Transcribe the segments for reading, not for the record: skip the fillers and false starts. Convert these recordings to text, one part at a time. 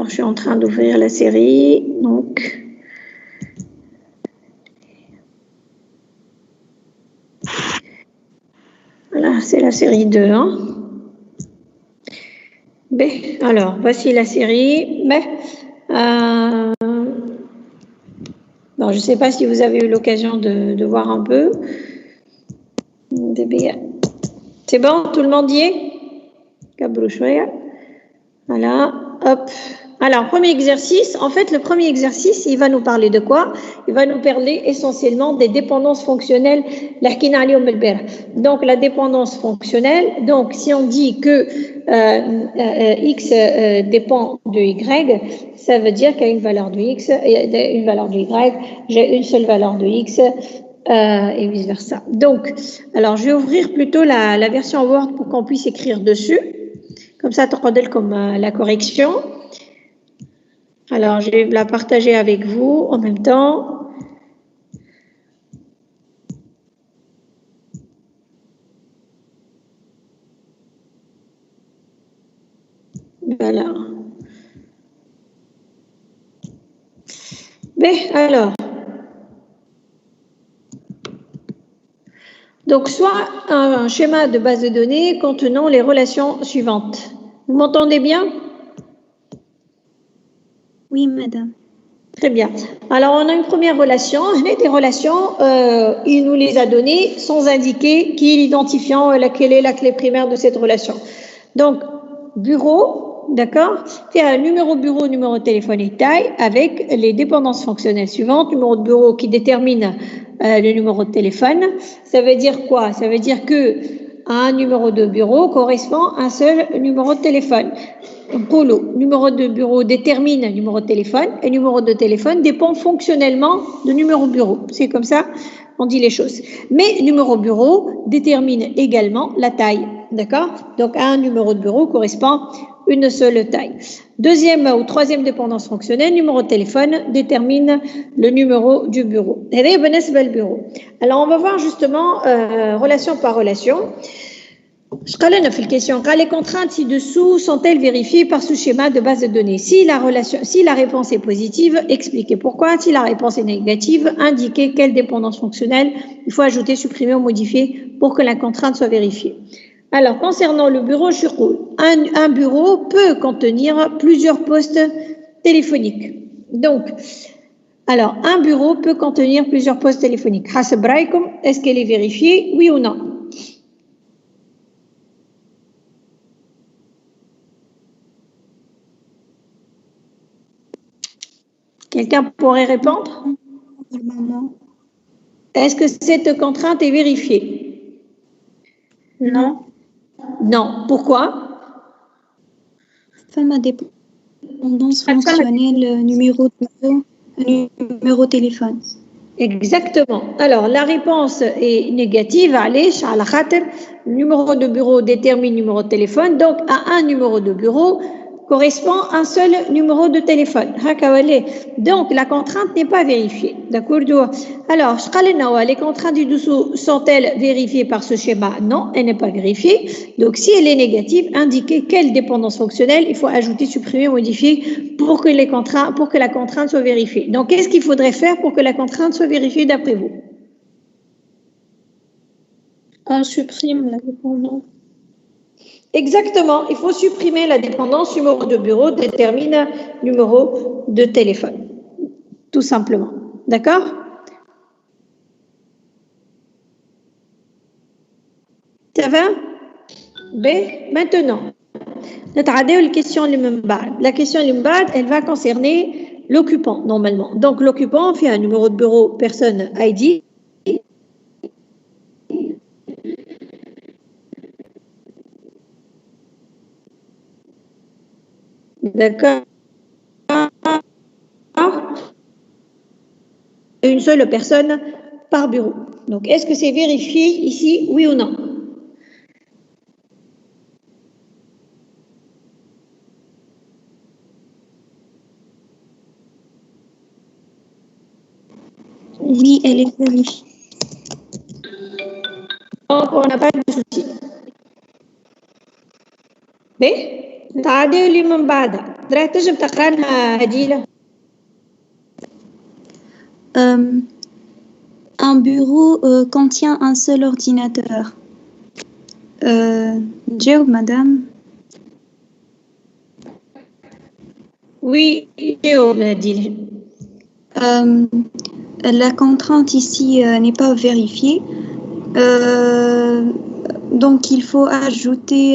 Alors, je suis en train d'ouvrir la série. Donc, voilà, c'est la série 2. Hein. B. Alors, voici la série. B. Bon, je ne sais pas si vous avez eu l'occasion de voir un peu. C'est bon, tout le monde y est? Voilà, hop. Alors, premier exercice. En fait, le premier exercice, il va nous parler de quoi? Il va nous parler essentiellement des dépendances fonctionnelles. Donc, la dépendance fonctionnelle. Donc, si on dit que X dépend de Y, ça veut dire qu'il y a une valeur de X et une valeur de Y. J'ai une seule valeur de X. Et vice-versa. Donc, alors, je vais ouvrir plutôt la version Word pour qu'on puisse écrire dessus. Comme ça, tu as comme la correction. Alors, je vais la partager avec vous en même temps. Voilà. Bien, alors. Donc, soit un schéma de base de données contenant les relations suivantes. Vous m'entendez bien? Oui, madame. Très bien. Alors, on a une première relation. Des relations, il nous les a données sans indiquer qui est l'identifiant, quelle est la clé primaire de cette relation. Donc, bureau, d'accord? C'est un numéro bureau, numéro de téléphone et taille avec les dépendances fonctionnelles suivantes. Numéro de bureau qui détermine le numéro de téléphone. Ça veut dire quoi? Ça veut dire que un numéro de bureau correspond à un seul numéro de téléphone. Polo, numéro de bureau détermine un numéro de téléphone et numéro de téléphone dépend fonctionnellement du numéro bureau. C'est comme ça on dit les choses. Mais numéro bureau détermine également la taille. D'accord? Donc, un numéro de bureau correspond à une seule taille. Deuxième ou troisième dépendance fonctionnelle, numéro de téléphone détermine le numéro du bureau. Alors, on va voir justement relation par relation. Je connais la question. Les contraintes ci-dessous sont-elles vérifiées par ce schéma de base de données? Si la réponse est positive, expliquez pourquoi. Si la réponse est négative, indiquez quelle dépendance fonctionnelle il faut ajouter, supprimer ou modifier pour que la contrainte soit vérifiée. Alors, concernant le bureau, un bureau peut contenir plusieurs postes téléphoniques. Donc, alors, un bureau peut contenir plusieurs postes téléphoniques. Est-ce qu'elle est vérifiée? Oui ou non? Quelqu'un pourrait répondre? Est-ce que cette contrainte est vérifiée? Non. Non. Pourquoi? Ma dépendance fonctionnelle, numéro de téléphone. Exactement. Alors, la réponse est négative. Allez, le numéro de bureau détermine le numéro de téléphone. Donc, à un numéro de bureau correspond un seul numéro de téléphone. Donc, la contrainte n'est pas vérifiée. D'accord? Alors, les contraintes du dessous sont-elles vérifiées par ce schéma? Non, elle n'est pas vérifiée. Donc, si elle est négative, indiquez quelle dépendance fonctionnelle il faut ajouter, supprimer, modifier pour que la contrainte soit vérifiée. Donc, qu'est-ce qu'il faudrait faire pour que la contrainte soit vérifiée d'après vous? On supprime la dépendance. Exactement, il faut supprimer la dépendance. Numéro de bureau détermine numéro de téléphone. Tout simplement. D'accord? Ça va? B. Maintenant, la question limbad, elle va concerner l'occupant normalement. Donc, l'occupant fait un numéro de bureau personne ID. D'accord? Une seule personne par bureau. Donc, est-ce que c'est vérifié ici, oui ou non? Oui, elle est vérifiée. Donc, on n'a pas de souci. B? تعادي اللي من بعدها درا تجم تقرانها هديلة. Un bureau contient un seul ordinateur. جاوب madame. Oui, جاوب هديلة. La contrainte ici n'est pas vérifiée. Donc, il faut ajouter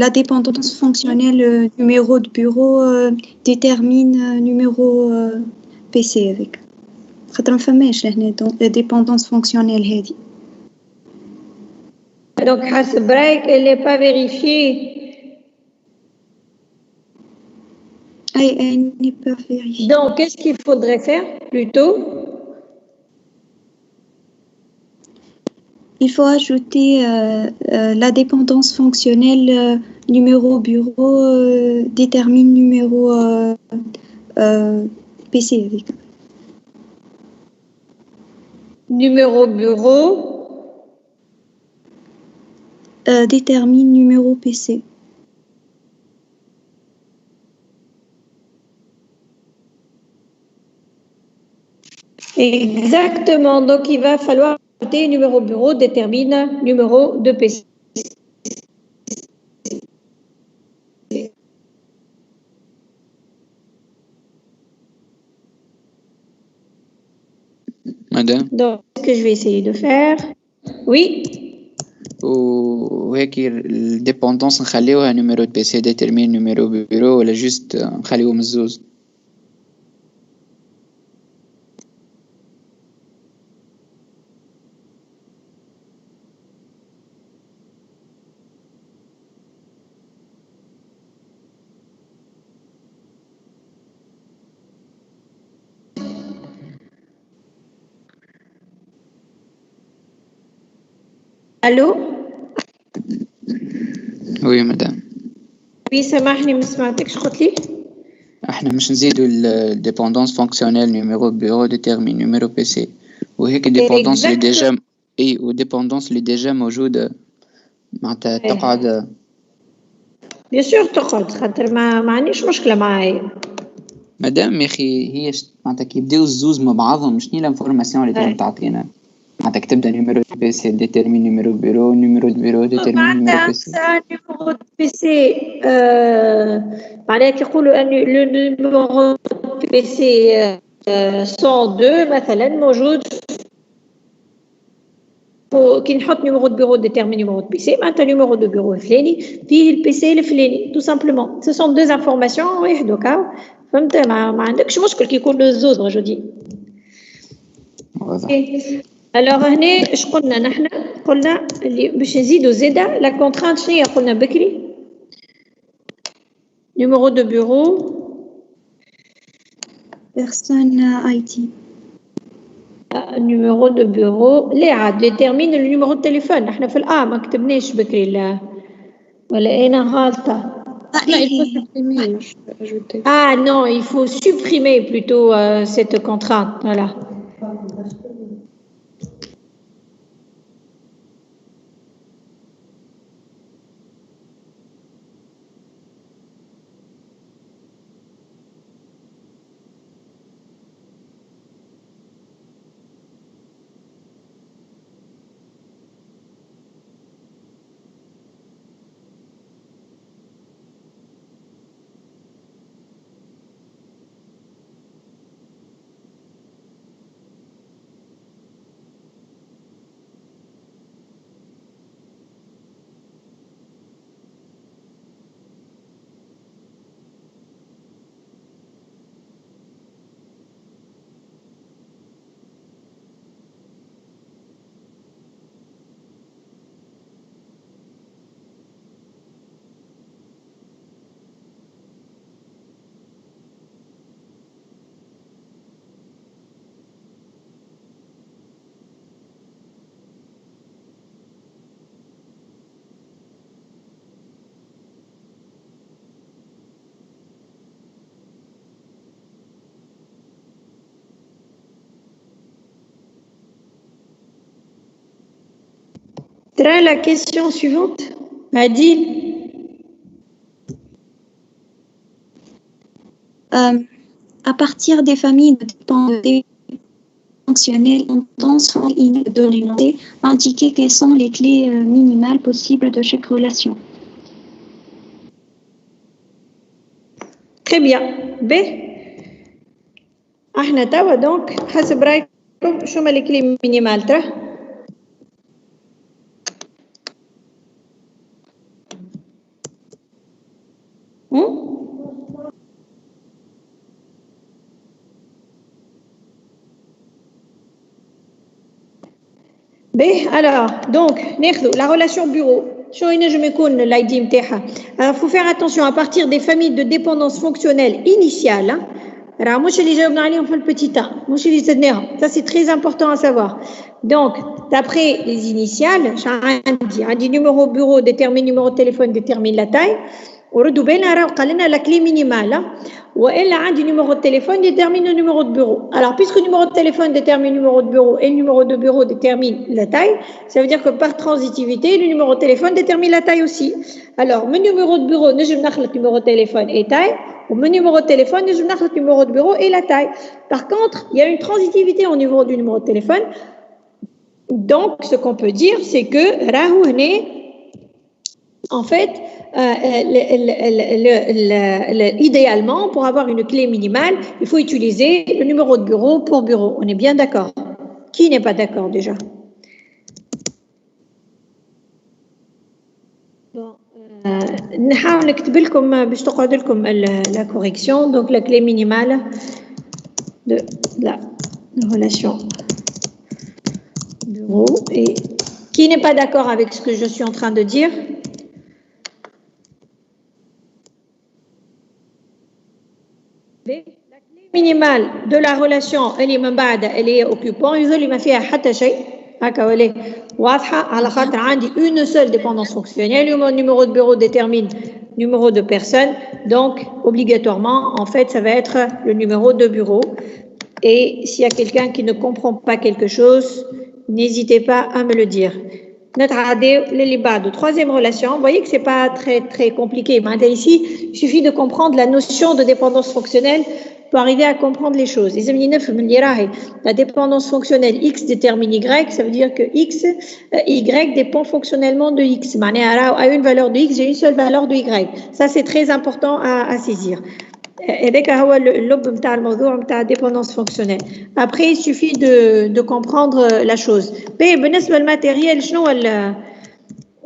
la dépendance fonctionnelle numéro de bureau détermine numéro PC avec. خاطر ما فماش لهنا la dépendance fonctionnelle هذه. Donc, حسب رايك elle n'est pas vérifiée. Elle n'est pas vérifiée. Donc, qu'est-ce qu'il faudrait faire plutôt? Il faut ajouter la dépendance fonctionnelle numéro bureau détermine numéro PC avec. Numéro bureau détermine numéro PC. Exactement. Donc, il va falloir ajouter numéro bureau détermine numéro de PC. Madame. Donc, ce que je vais essayer de faire. Oui. وهيك الديبوندونس نخليوها نيميرو بي سي ديترمين نيميرو بيرو ولا جوست نخليوهم الزوز؟ الو وي مدام. وي سامحني ما سمعتكش قلت لي. احنا مش نزيدوا الديبوندونس فونكسيونيل نيميرو بيرو ديترمين نيميرو بي سي وهيك الديبوندونس اللي ديجا اي والديبوندونس اللي ديجا موجوده معناتها تقعد. بيان سور تقعد خاطر ما عنديش مشكله معايا مدام. يا اخي هي معناتها كي يبداو الزوز مع بعضهم شنو الانفورماسيون اللي تنجم تعطينا؟ معناتها تبدا نيميرو بي سي ديترمين نيميرو بيرو نيميرو دو بيرو ديترمين نيميرو بي سي. نيميرو بي سي معناها كي يقولوا ان لو نيميرو بي سي 102 مثلا موجود كي نحط نيميرو دو بيرو ديترمين نيميرو دو بي سي معناتها نيميرو دو بيرو الفلاني فيه البي سي الفلاني تو سامبلومون سو سون دو انفورماسيون واحد هكا فهمت. ما عندكش مشكل كي يكونوا الزوز غادي. الوغ هنا اش قلنا نحن؟ قلنا اللي باش نزيدو زاده لا كونترانت شنو هي قلنا بكري؟ نيميرو دو بيرو Personne IT. numéro de bureau لا عاد ديتيرمين النيميرو التليفون. احنا في ما كتبناش بكري لا ولا انا غلطه؟ لا il faut supprimer. Ah non, il faut supprimer plutôt cette contrainte. Voilà. Tras la question suivante, Adil. À partir des familles de dépendance fonctionnelle, on sont donnés indiquer quelles sont les clés minimales possibles de chaque relation. Très bien. B. احنا توا دونك حسب رايكم شو هما لي كلي مينيمال ترى؟ Alors, donc, la relation bureau. Il faut faire attention à partir des familles de dépendance fonctionnelle initiale. Ça, c'est très important à savoir. Donc, d'après les initiales, un numéro bureau détermine numéro de téléphone, détermine la taille. La clé minimale. Ou elle a un numéro de téléphone détermine le numéro de bureau. Alors, puisque le numéro de téléphone détermine le numéro de bureau et le numéro de bureau détermine la taille, ça veut dire que par transitivité, le numéro de téléphone détermine la taille aussi. Alors, mon numéro de bureau, je le numéro de téléphone et taille, ou mon numéro de téléphone, je le numéro de bureau et la taille. Par contre, il y a une transitivité au niveau du numéro de téléphone. Donc, ce qu'on peut dire, c'est que en fait, idéalement, pour avoir une clé minimale, il faut utiliser le numéro de bureau pour bureau. On est bien d'accord? Qui n'est pas d'accord déjà? Bon, نحاول نكتب لكم باش تقعد لكم la correction. Donc la clé minimale de la relation bureau. Et qui n'est pas d'accord avec ce que je suis en train de dire? La clé minimale de la relation elle est occupant يظل ما فيها حتى شيء هكا ولا واضحه على خاطر عندي une seule dépendance fonctionnelle le numéro de bureau détermine numéro de personne donc obligatoirement en fait ça va être le numéro de bureau et s'il y a quelqu'un qui ne comprend pas quelque chose n'hésitez pas à me le dire. De troisième relation, vous voyez que c'est pas très compliqué. Mais ici, il suffit de comprendre la notion de dépendance fonctionnelle pour arriver à comprendre les choses. La dépendance fonctionnelle X détermine Y, ça veut dire que Y dépend fonctionnellement de X. À une valeur de X, j'ai une seule valeur de Y. Ça, c'est très important à saisir. هذاك هو اللب نتاع الموضوع نتاع ديبوندونس فونكسيونيل. Après il suffit de comprendre la chose. بالنسبه للماتيريال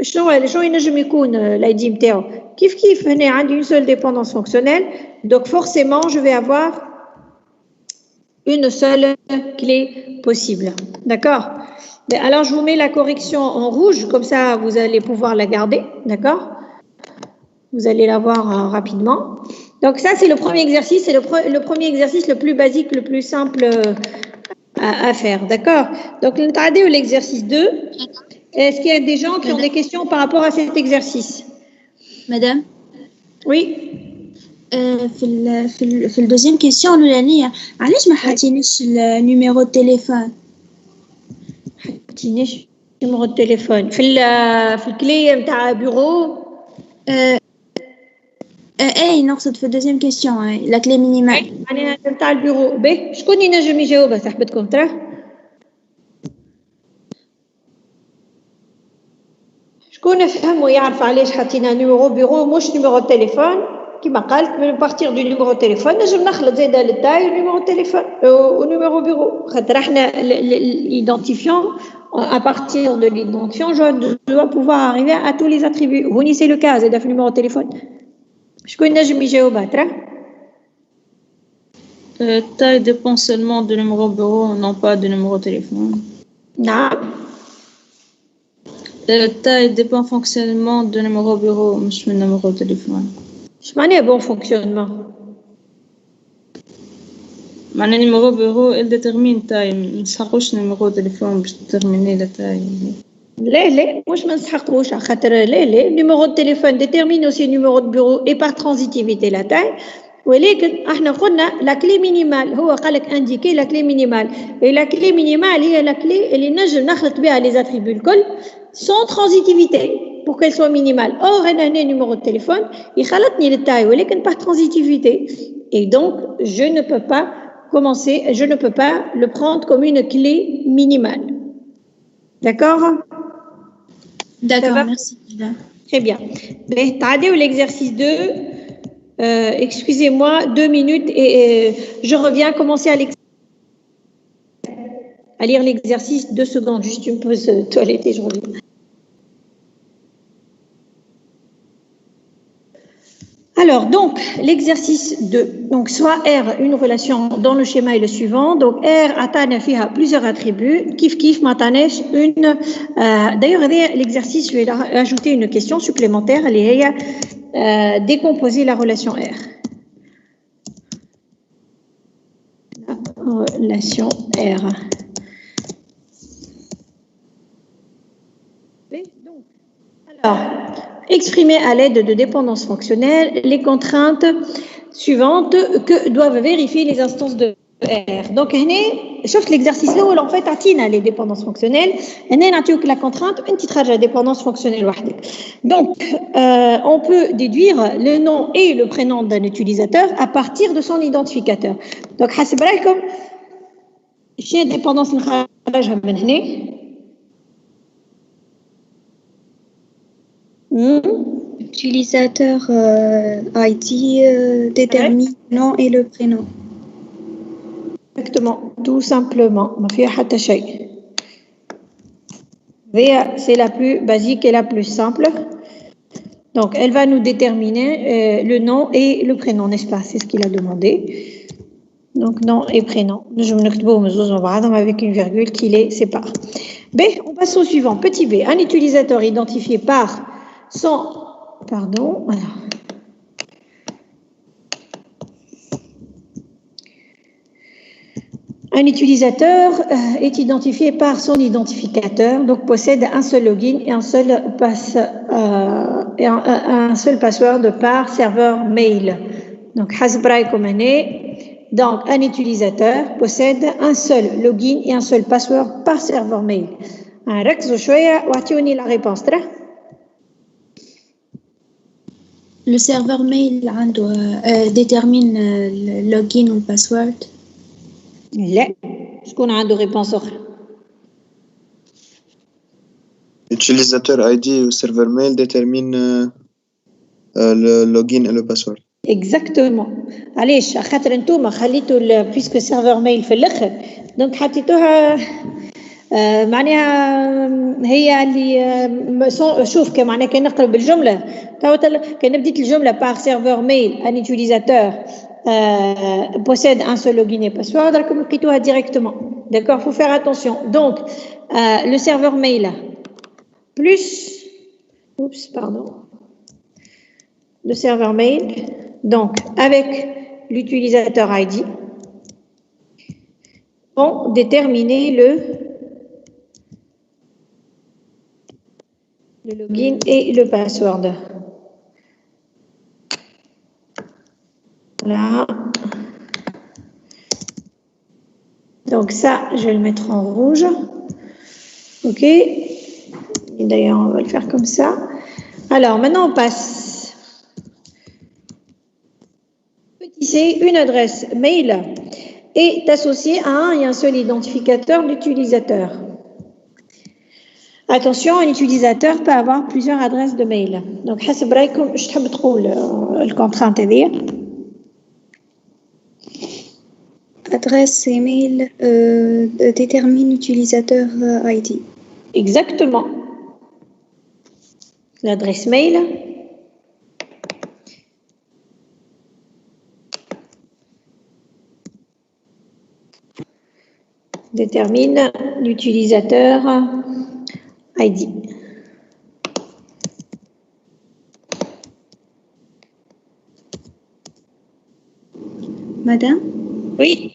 شنو ينجم يكون الاي دي نتاعو كيف هنا عندي une seule dépendance fonctionnelle donc forcément je vais avoir une seule clé possible. D'accord? Alors je vous mets la correction en rouge comme ça vous allez pouvoir la garder, d'accord? Vous allez la voir rapidement. Donc ça, c'est le premier exercice, c'est le premier exercice le plus basique, le plus simple à faire, d'accord? Donc, l'exercice 2, est-ce qu'il y a des gens qui ont des questions par rapport à cet exercice? Madame? Oui. في الدوزيام كيسيون الأولانية علاش ما حاطينيش النيميرو التليفون؟ حاطينيش نيميرو التليفون في الكلي نتاع بيرو اي نقصد في الدوزيام كيسيون لا كلي مينيمال يعني نتاع البيرو باهي شكون ينجم يجاوبها صاحبتكم ترى شكون فهم ويعرف علاش حطينا نيميرو بيرو مش نيميرو تليفون كما قالت من بارتير دو نيميرو تليفون نجم نخلط زاده للتاي نيميرو تليفون ونيميرو بيرو خاطر احنا l'identifiant à partir de l'identifiant je dois pouvoir arriver à tous les attributs vous c'est le cas زاده في numéro téléphone شكون نجم يجاوبها ترى taille dépend seulement du numéro bureau non pas du numéro téléphone. نعم taille dépend fonctionnement du numéro bureau مش من numéro téléphone. اش معناه bon fonctionnement معناه numéro bureau il détermine taille نسحقوش numéro téléphone باش déterminer la taille. لا مش ما نسحقوش خاطر لا numéro de téléphone détermine aussi le numéro de bureau et par transitivité la taille ولكن احنا قلنا la clé minimale هو قالك indiquer la clé minimale et la clé minimale هي la clé اللي نجم نخلط بها les attributs الكل sans transitivité pour qu'elle soit minimale. Or, un numéro de téléphone, il khalatni le taille, ولكن par transitivité. Et donc, je ne peux pas le prendre comme une clé minimale. D'accord? D'accord, merci. Très bien. T'as l'exercice 2. Excusez-moi, 2 minutes et je reviens commencer à lire l'exercice. 2 secondes, juste une pause toilette et je reviens. Alors, donc, l'exercice 2. Donc, soit R, une relation dans le schéma est le suivant. Donc, R a plusieurs attributs. Kif, matanesh, une. D'ailleurs, l'exercice, je vais ajouter une question supplémentaire. Elle est décomposer la relation R. La relation R. Alors, exprimer à l'aide de dépendances fonctionnelles les contraintes suivantes que doivent vérifier les instances de R. Donc, sauf l'exercice là où en fait atteint les dépendances fonctionnelles, on a la contrainte une petite la dépendance fonctionnelle. Donc, on peut déduire le nom et le prénom d'un utilisateur à partir de son identificateur. Donc, comme chez dépendance Utilisateur ID détermine le nom et le prénom. Exactement, tout simplement. C'est la plus basique et la plus simple. Donc, elle va nous déterminer le nom et le prénom, n'est-ce pas? C'est ce qu'il a demandé. Donc, nom et prénom. Je me note avec une virgule qui les sépare. B, on passe au suivant. Petit b, un utilisateur identifié par son... Pardon, voilà. Un utilisateur est identifié par son identificateur, donc possède un seul login et un seul password par serveur mail. Donc, donc un utilisateur possède un seul login et un seul password par serveur mail. La réponse. Le serveur mail détermine le login ou le password. لا شكون عنده réponse أخرى Utilisateur ID ou serveur mail détermine le login et le password. Exactement. علاش خاطر انتوما خليتوا puisque serveur mail في الاخر دونك حطيتوها معناها هي اللي شوف كمعناها كان نقرب الجمله كان بديت الجمله par serveur mail un utilisateur possède un seul login et password, comme écriture directement. D'accord, faut faire attention. Donc, le serveur mail plus, le serveur mail, donc avec l'utilisateur ID, vont déterminer le login et le password. Voilà. Donc ça, je vais le mettre en rouge. OK. Et d'ailleurs, on va le faire comme ça. Alors, maintenant, on passe. Petit c, une adresse mail est associée à un et un seul identificateur de l'utilisateur. Attention, un utilisateur peut avoir plusieurs adresses de mail. Donc, حسب رايكم ايش تحب تقول الكونترانت هذه؟ Adresse email détermine utilisateur ID. Exactement. L'adresse mail détermine l'utilisateur ID. Madame? Oui.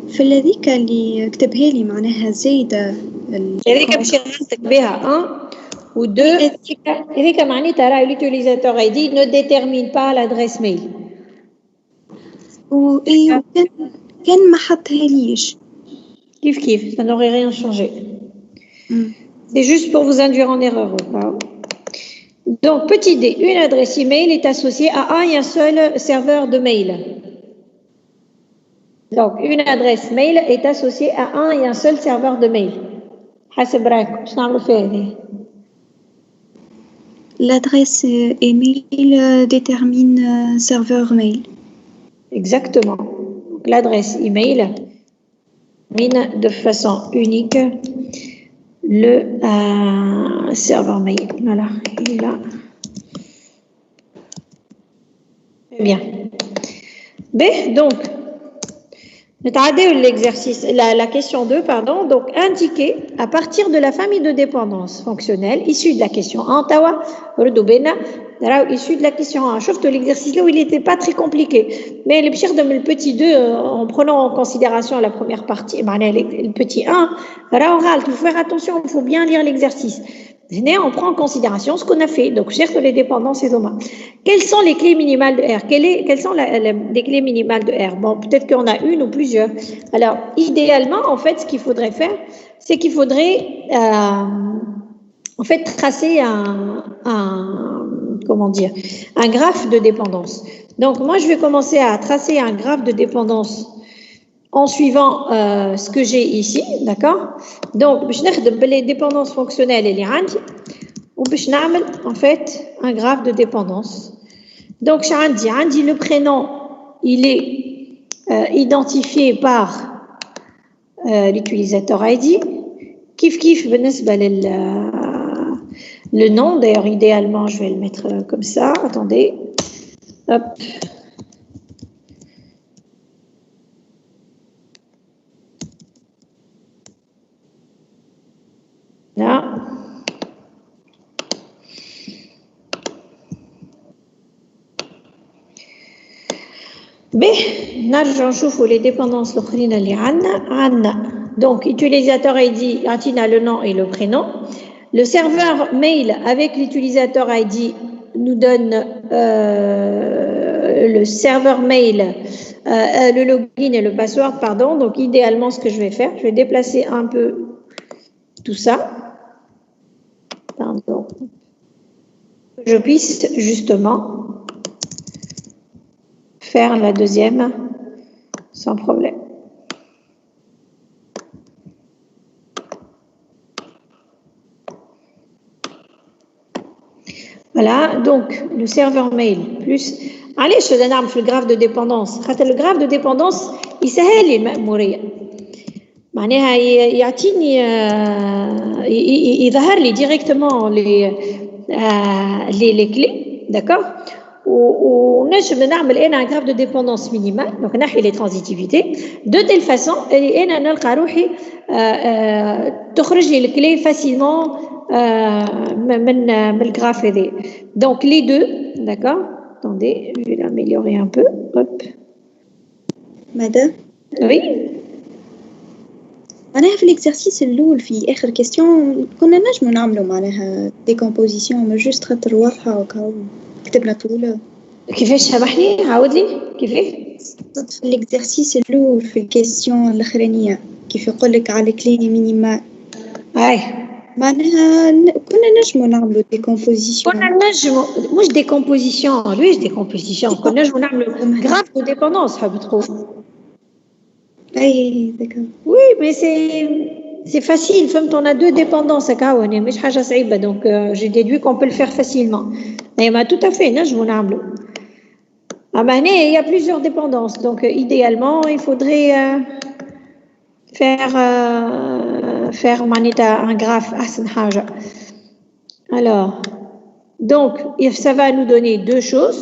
في هذيك اللي كتبها لي معناها زايدة هذيك باش نحطك بها 1 و 2 هذيك معناتها راه l'utilisateur ID ne détermine pas l'adresse mail. وإيه كان ما حطها ليش. كيف ça n'aurait rien changé. C'est juste pour vous induire en erreur. Donc, petite idée, une adresse email est associée à un et un seul serveur de mail. Donc, une adresse mail est associée à un et un seul serveur de mail. حسب رايكم شنو نعملوا فيها هذه؟ L'adresse email détermine serveur mail. Exactement. Donc, l'adresse email détermine de façon unique le serveur mail. Voilà, il est là. Très bien. B, donc, l'exercice, la question 2, pardon. Donc, indiquer à partir de la famille de dépendance fonctionnelle issue de la question 1, tawa, issue de la question 1. Sauf que l'exercice là où il n'était pas très compliqué. Mais le petit 2, en prenant en considération la première partie, le petit 1, il faut faire attention, il faut bien lire l'exercice. On prend en considération ce qu'on a fait. Donc, cherche les dépendances et domaines. Quelles sont les clés minimales de R? Quelles sont les clés minimales de R? Bon, peut-être qu'on a une ou plusieurs. Alors, idéalement, en fait, ce qu'il faudrait faire, c'est qu'il faudrait, en fait, tracer un graphe de dépendance. Donc, moi, je vais commencer à tracer un graphe de dépendance en suivant ce que j'ai ici, d'accord? Donc, je vais les dépendances fonctionnelles et les عندي وباش نعمل en fait un graphe de dépendance. Donc, عندي le prénom, il est identifié par l'utilisateur ID. Kif بالنسبة le nom, d'ailleurs idéalement je vais le mettre comme ça. Attendez, hop. Là. B, نرجع نشوفوا les dépendances الأخرين اللي عندنا. Donc, utilisateur ID, عطينا le nom et le prénom. Le serveur mail avec l'utilisateur ID nous donne le serveur mail, le login et le password, pardon. Donc, idéalement, ce que je vais faire, je vais déplacer un peu tout ça. Pardon. Je puisse justement faire la deuxième sans problème. Voilà, donc le serveur mail plus. Allez, je donne le graphe de dépendance. Le graphe de dépendance, il s'agit de المأمورية. معناها يعطيني يظهر لي directement les clés, d'accord? ونجم نعمل انا un graphe de dépendance minimale, donc نحي les transitivité de telle façon انا نلقى روحي تخرج لي الكلي facilement من الجراف هذا. Donc les deux, d'accord? Attendez, je vais l'améliorer un peu. Hop. Madame? Oui. معناها في l'exercice الأول في آخر question كنا نجمو نعملو معناها décomposition مش جوست خاطر واضحة وكاو كتبنا طولة. كيفاش سامحني عاود لي كيفاش؟ في l'exercice الأول في الكيستيون الأخرانية كيف يقولك على كلي مينيمال. أي. معناها كنا نجمو نعملو décomposition. كنا نجمو مش décomposition لويش décomposition كنا نجمو نعملو graphe de dépendance حاب تقول. أي d'accord. Oui, mais c'est facile. On a deux dépendances à Kawane, mais je sais donc j'ai déduit qu'on peut le faire facilement. Mais tout à fait, je vous l'amène. Ah ben, il y a plusieurs dépendances, donc idéalement, il faudrait faire un graphe à Alors, donc ça va nous donner deux choses.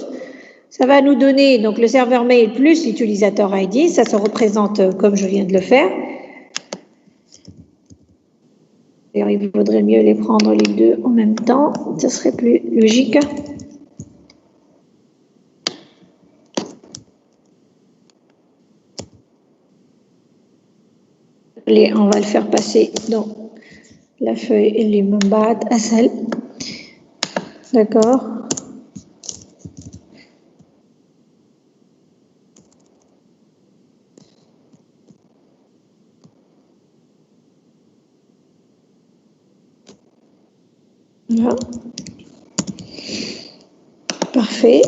Ça va nous donner donc le serveur mail plus l'utilisateur ID. Ça se représente comme je viens de le faire. D'ailleurs, il vaudrait mieux les prendre les deux en même temps. Ce serait plus logique. On va le faire passer dans la feuille et les membades à celle. D'accord. Voilà. Parfait.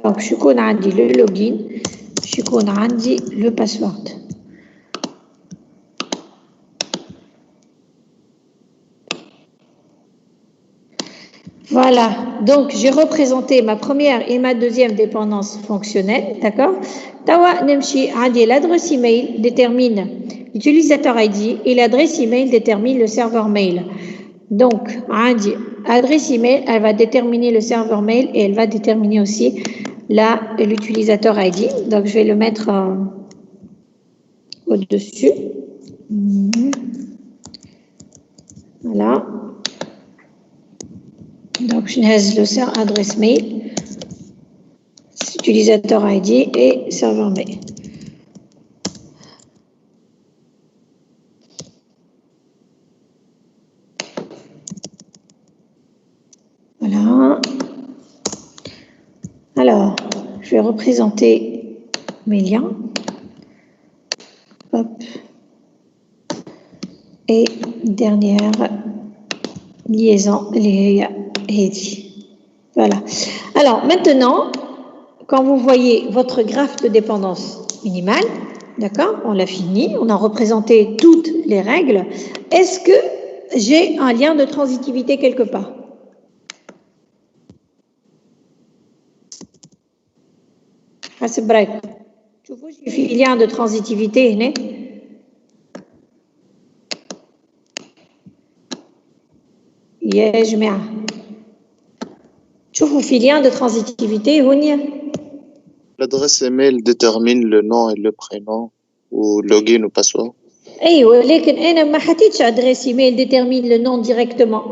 Donc, je connais le login, je connais le password. Voilà, donc j'ai représenté ma première et ma deuxième dépendance fonctionnelle, d'accord? Tawa Nemchi Adi, l'adresse email détermine l'utilisateur ID et l'adresse email détermine le serveur mail. Donc, Adi, adresse email, elle va déterminer le serveur mail et elle va déterminer aussi l'utilisateur ID. Donc, je vais le mettre au-dessus. Voilà. Donc, je laisse le serveur adresse mail, utilisateur ID et serveur mail. Voilà. Alors, je vais représenter mes liens. Hop. Et dernière liaison, voilà. Alors, maintenant, quand vous voyez votre graphe de dépendance minimale, d'accord, on l'a fini, on a représenté toutes les règles. Est-ce que j'ai un lien de transitivité quelque part? C'est vrai. Tu vois, j'ai un lien de transitivité, né? يا جماعة شوفوا في lien de transitivité هونيا. L'adresse email détermine le nom et le prénom ou login ou password. ايوه لكن انا ما حطيتش adresse email détermine le nom directement.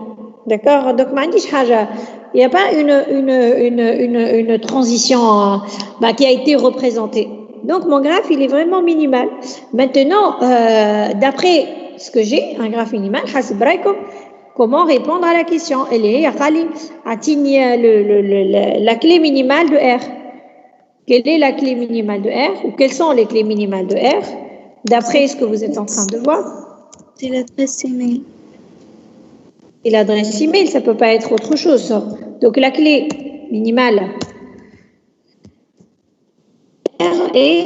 D'accord, donc ما عنديش حاجة. Il n'y a pas une transition qui a été représentée. Donc mon graphe il est vraiment minimal. Maintenant d'après ce que j'ai, un graphe minimal, حسب رايكم comment répondre à la question? Elle est la clé minimale de R. Quelle est la clé minimale de R? Ou quelles sont les clés minimales de R? D'après ce que vous êtes en train de voir. C'est l'adresse email. Et l'adresse email, ça ne peut pas être autre chose. Donc la clé minimale R est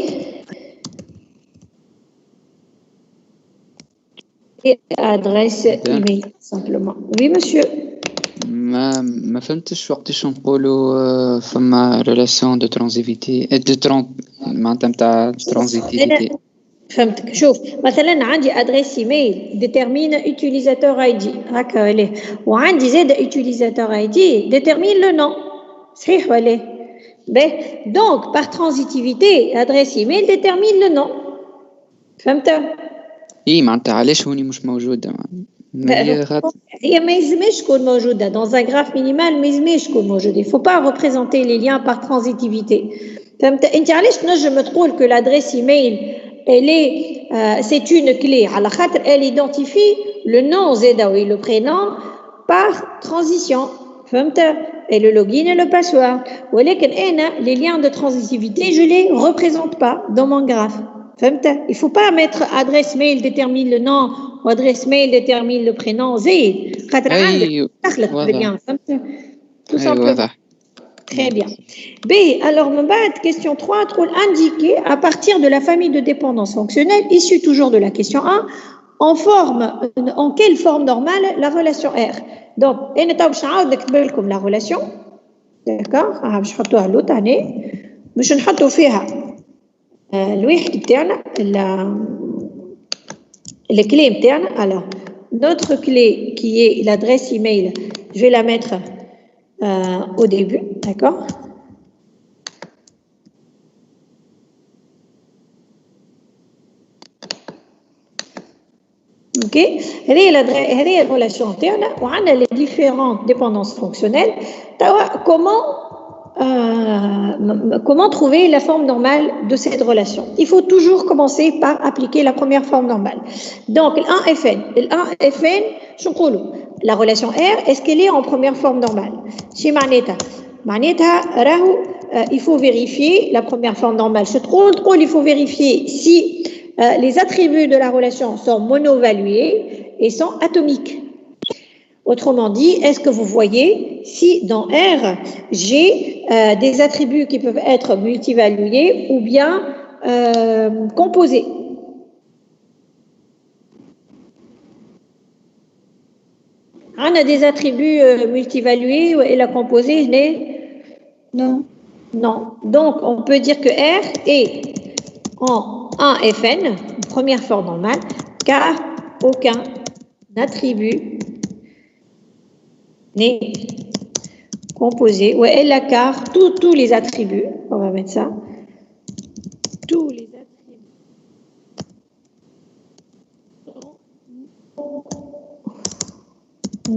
adresse email simplement. Oui, monsieur. ما فهمتش وقتاش نقولوا فما relation de transitivité معناتها نتاع transitivité. فهمتك. شوف مثلا عندي adresse email détermine utilisateur ID هكا ليه وعندي زاد utilisateur ID détermine le nom صحيح ولا باهي donc par transitivité adresse email détermine le nom فهمت اي معناتها علاش هوني مش موجوده هي ما يلزمش تكون موجوده dans un graphe minimal ما يلزمش تكون موجوده il faut pas représenter les liens par transitivité فهمت انت علاش تنجم تقول que l'adresse email elle est c'est une clé على خاطر elle identifie le nom زادا le prénom par transition فهمت et le login et le password ولكن انا les liens de transitivité je les représente pas dans mon graphe فهمت il faut pas mettre adresse mail détermine le nom ou adresse mail détermine le prénom زيد خاطر عندك تخلط بالليان فهمت tout simplement Très bien. B, alors, question 3, indiquer à partir de la famille de dépendance fonctionnelle, issue toujours de la question 1, en quelle forme normale la relation R. Donc, la relation, d'accord, je vais faire l'autre année, je vais faire les clés internes. Alors, notre clé qui est l'adresse email, je vais la mettre au début, d'accord? Ok, هذه la relation interne وعندنا les différentes dépendances fonctionnelles. Comment trouver la forme normale de cette relation? Il faut toujours commencer par appliquer la première forme normale. Donc, l'1FN, je نقولوا la relation R, est-ce qu'elle est en première forme normale? شي معناتها راهو il faut vérifier la première forme normale. Il faut vérifier si les attributs de la relation sont monovalués et sont atomiques. Autrement dit, est-ce que vous voyez si dans R, j'ai des attributs qui peuvent être multivalués ou bien composés? On a des attributs multivalués et la composée n'est? Non. Non. Donc, on peut dire que R est en 1 Fn, première forme normale, car aucun attribut n'est composé. Ou elle a car tous les attributs, on va mettre ça, tous les attributs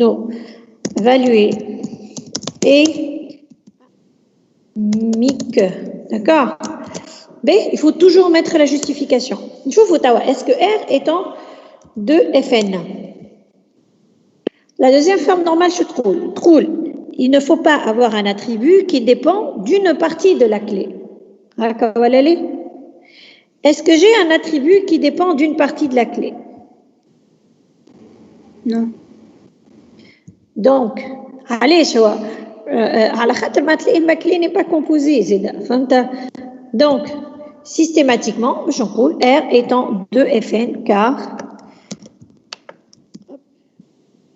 non valués et mic. D'accord? B, il faut toujours mettre la justification. Est-ce que R est en 2Fn? La deuxième forme normale, je trouve. Il ne faut pas avoir un attribut qui dépend d'une partie de la clé. Est-ce que j'ai un attribut qui dépend d'une partie de la clé? Non. Donc, allez, ma clé n'est pas composée. Donc, systématiquement, R est en 2Fn car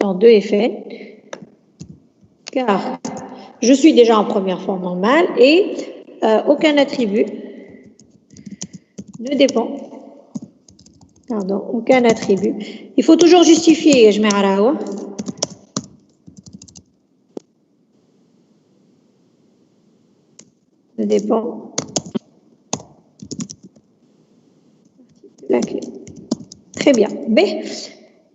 en 2Fn car je suis déjà en première forme normale et aucun attribut ne dépend. Pardon, aucun attribut. Il faut toujours justifier, je mets à ne dépend de la clé. Très bien. B.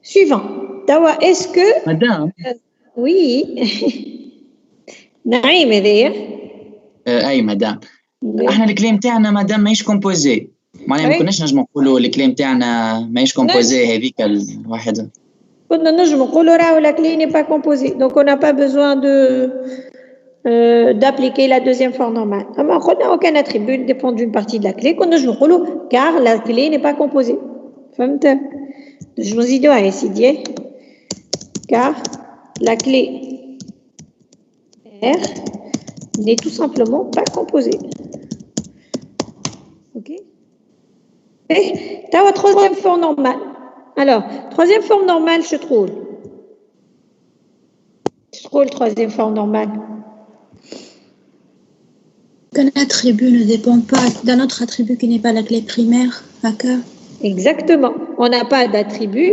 Suivant. Tawa, est-ce que... Madame. Oui. نعيم هذايا. أي مدام. احنا الكلام تاعنا مادام ماهيش كومبوزي معناها ما كناش نجمو نقولوا الكلام تاعنا ماهيش كومبوزي هذيك الواحده كنا نجمو نقولوا راهو la clé n'est pas composée donc on n'a pas besoin d'appliquer la deuxième forme normale. اما قلنا aucun attribut dépend d'une partie de la clé كنا نجمو نقولوا car la clé n'est pas composée. فهمت؟ نجمو نزيدوها يا سيدي car la clé R n'est tout simplement pas composée. Ok? Et tu as la troisième forme normale. Alors, troisième forme normale, je trouve. Troisième forme normale. Qu'un attribut ne dépend pas d'un autre attribut qui n'est pas la clé primaire, d'accord? Exactement. On n'a pas d'attribut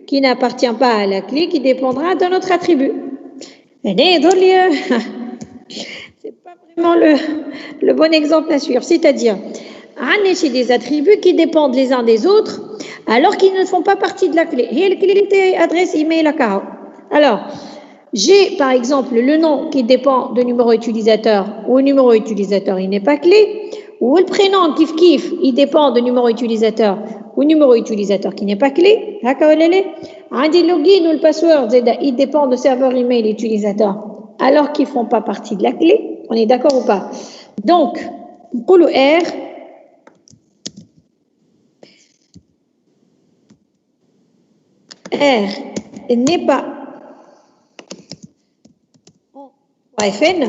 qui n'appartient pas à la clé qui dépendra d'un autre attribut. C'est pas vraiment le bon exemple à suivre. C'est-à-dire, j'ai des attributs qui dépendent les uns des autres alors qu'ils ne font pas partie de la clé. Et la clé est adresse email à Kao. Alors, j'ai par exemple le nom qui dépend de numéro utilisateur ou le numéro utilisateur il n'est pas clé ou le prénom kif kif il dépend de numéro utilisateur ou numéro utilisateur qui n'est pas clé. Le login ou le password il dépend de serveur email utilisateur alors qu'ils ne font pas partie de la clé. On est d'accord ou pas? Donc, pour le R, n'est pas en Fn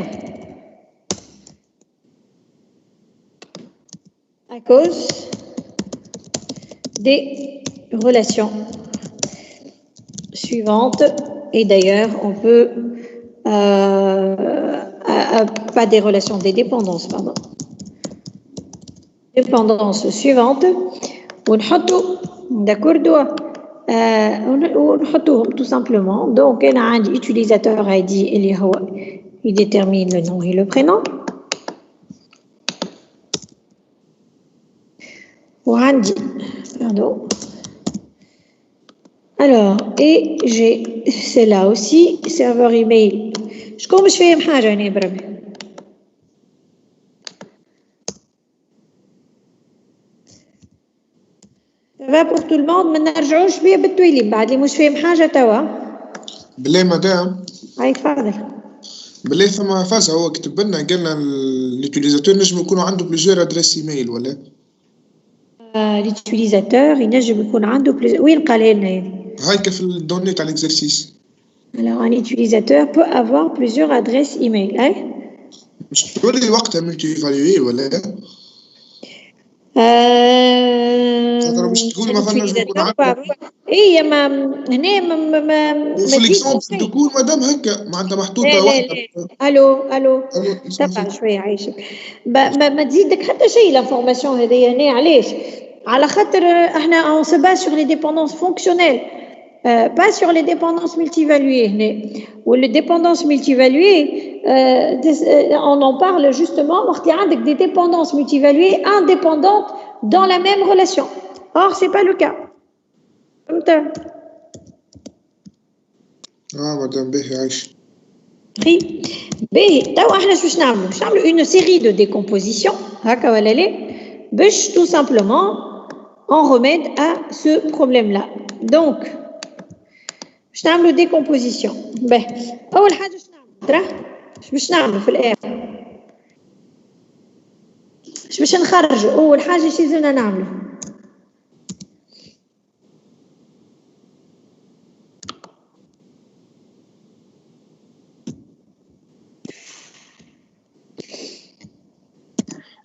à cause des relations suivantes. Et d'ailleurs, on peut pas des relations, des dépendances, pardon. Dépendance suivante. D'accord, tout simplement. Donc, un utilisateur ID, il détermine le nom et le prénom. Pardon. Alors, et j'ai celle-là aussi, serveur email. Je comme je fais une chose, je ça va pour tout le monde. ما نرجعوش بيا بالتويلي بعد اللي مش فاهم حاجه توا. بالله مدام. هاي تفضل. بالله ثم فازها هو كتب لنا قالنا اليوتيليزاتور نجم يكون عنده بليزيور ادريس ايميل ولا؟ اليوتيليزاتور ينجم يكون عنده وين قالها لنا هذه؟ هايك في الدوني تاع الاكزرسيس. Alors, un utilisateur peut avoir plusieurs adresses email. Hein? مش تولي وقتها ملتي فاليوي ولا خاطر باش تقول مثلا نجم يكون عندك اي ما هنا ما في ليكزومبل تكون مادام هكا معناتها محطوطه واحده. الو تبع شويه عايشك ما تزيدك حتى شيء لافورماسيون هذه هنا علاش على خاطر احنا اون سو باز سور لي ديبوندونس فونكسيونيل pas sur les dépendances multivaluées. Ou les dépendances multivaluées, on en parle justement, avec des dépendances multivaluées indépendantes dans la même relation. Or, ce n'est pas le cas. madame باهي عايش. باهي توا احنا باش نعملوا une série de décomposition هكا ولا لا باش tout simplement en remède à ce problème-là. Donc باش نعملوا ديكومبوزيسيون. باهي اول حاجه باش نعملوا في الاخر باش نخرجوا اول حاجه شي لازمنا نعملوا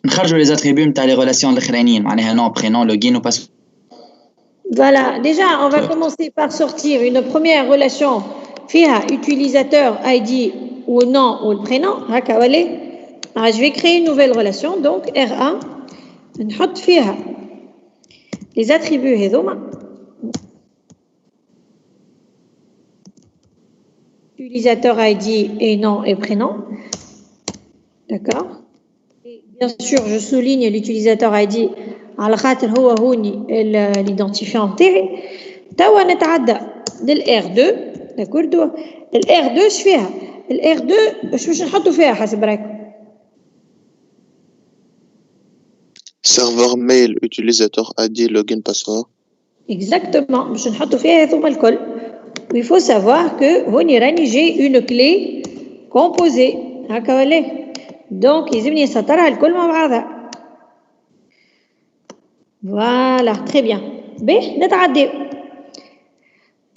نخرجوا les attributs نتاع les relations الاخرانيين معناها nom prénom login ou password. Voilà, déjà, on va commencer par sortir une première relation FIA utilisateur ID ou nom ou le prénom. Je vais créer une nouvelle relation, donc R1. نحط فيها les attributs هذوما utilisateur ID et nom et prénom. D'accord. Et bien sûr, je souligne l'utilisateur ID على خاطر هو هوني l'identifiant تاعي. توا نتعدى للR2. داكوردو الR2 اش فيها؟ الR2 باش نحطوا فيها حسب رايكم؟ serveur mail utilisateur ID login password. Exactement, باش نحطوا فيها هذوما الكل. Il faut savoir que هوني راني j'ai une clé composée هكا ولا؟ donc يلزمني نسطرها الكل مع بعضها. Voilà, très bien. باهي نتعداو.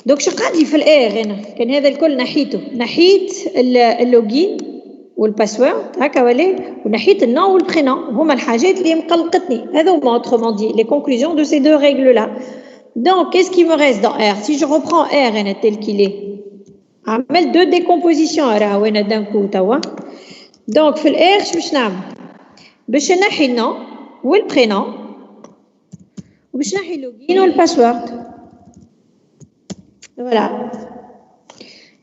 دوك شو قاعد في الار انا كان هذا الكل نحيت اللوجين والباسورد هكا ولا ونحيت النون والبرينون هما الحاجات اللي مقلقتني هذوما autrement dit les conclusions de ces deux règles là. Donc qu'est-ce qui me reste dans R? Si je reprends R انا tel qu'il est عمل deux décompositions راهو انا d'un coup توا. Donc في الار شو باش نعمل؟ باش نحي النون والبرينون وباش نحي اللوجين والباسورد. Voilà.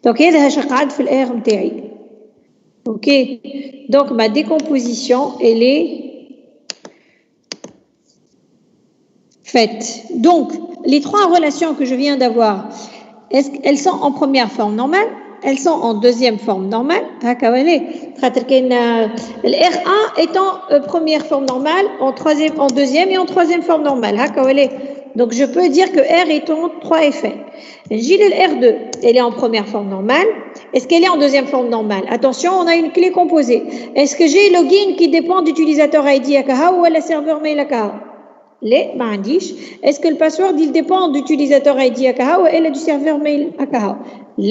Donc هذا اش قاعد في الار نتاعي. OK. Donc ma décomposition elle est faite. Donc les trois relations que je viens d'avoir, est-ce qu'elles sont en première forme normale? Elles sont en deuxième forme normale. Le R1 est en première forme normale, en deuxième et en troisième forme normale. Donc je peux dire que R est en 3FN. Le R2, elle est en première forme normale. Est-ce qu'elle est en deuxième forme normale? Attention, on a une clé composée. Est-ce que j'ai login qui dépend d'utilisateur ID ou la serveur mail Les, est-ce que le password il dépend d'utilisateur ID ou elle est du serveur mail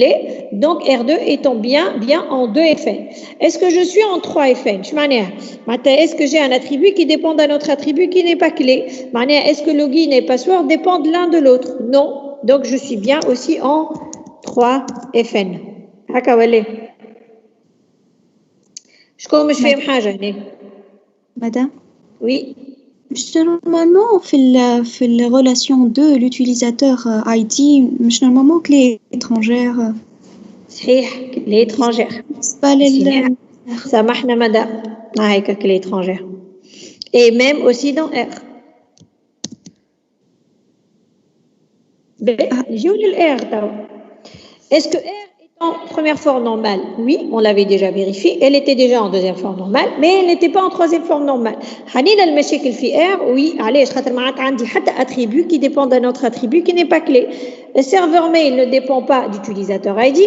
Les, donc R2 étant bien en 2FN. Est-ce que je suis en 3FN? Est-ce que j'ai un attribut qui dépend d'un autre attribut qui n'est pas clé? Est-ce que login et password dépendent l'un de l'autre? Non. Donc je suis bien aussi en 3FN. Je commence à faire Madame? Oui. Normalement, في la relation de l'utilisateur ID, normalement clé étrangère. صحيح clé étrangère. سامحنا مدام هيك clé étrangère. Et même aussi dans R. نجيو للR توا. Est-ce que R est en première forme normale? Oui, on l'avait déjà vérifié. Elle était déjà en deuxième forme normale, mais elle n'était pas en troisième forme normale. حنينا المشاكل في R. Oui, علاش خاطر ما عندي حتى attribut qui dépend d'un autre attribut qui n'est pas clé. Le serveur mail ne dépend pas d'utilisateur ID,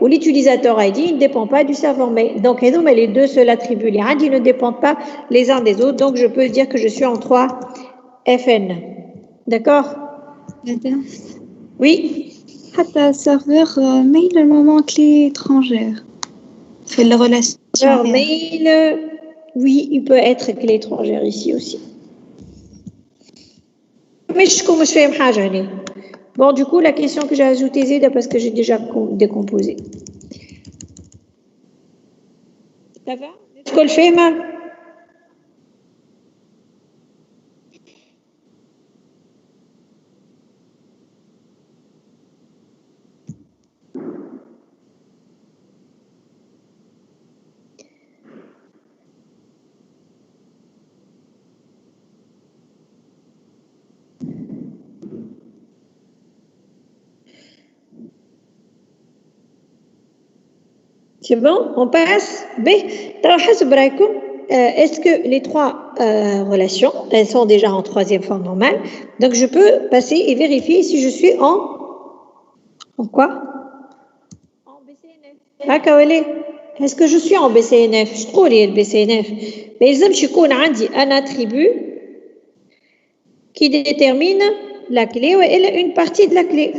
ou l'utilisateur ID ne dépend pas du serveur mail. Donc les deux seuls attributs les ID ne dépendent pas les uns des autres. Donc je peux dire que je suis en 3 FN. D'accord? Madame? Oui. حتى serveur mail normalement clé étrangère fait la relation. Serveur mail, oui, il peut être clé étrangère ici aussi. Mais je fais une Bon, du coup, la question que j'ai ajoutée, c'est parce que j'ai déjà décomposé. Ça va? Est-ce que le fait, mal? C'est bon? On passe? B. Est-ce que les trois relations, elles sont déjà en troisième forme normale? Donc, je peux passer et vérifier si je suis en quoi? En BCNF. Est-ce que je suis en BCNF? Je trouve le BCNF. Mais il y a un attribut qui détermine la clé ou une partie de la clé.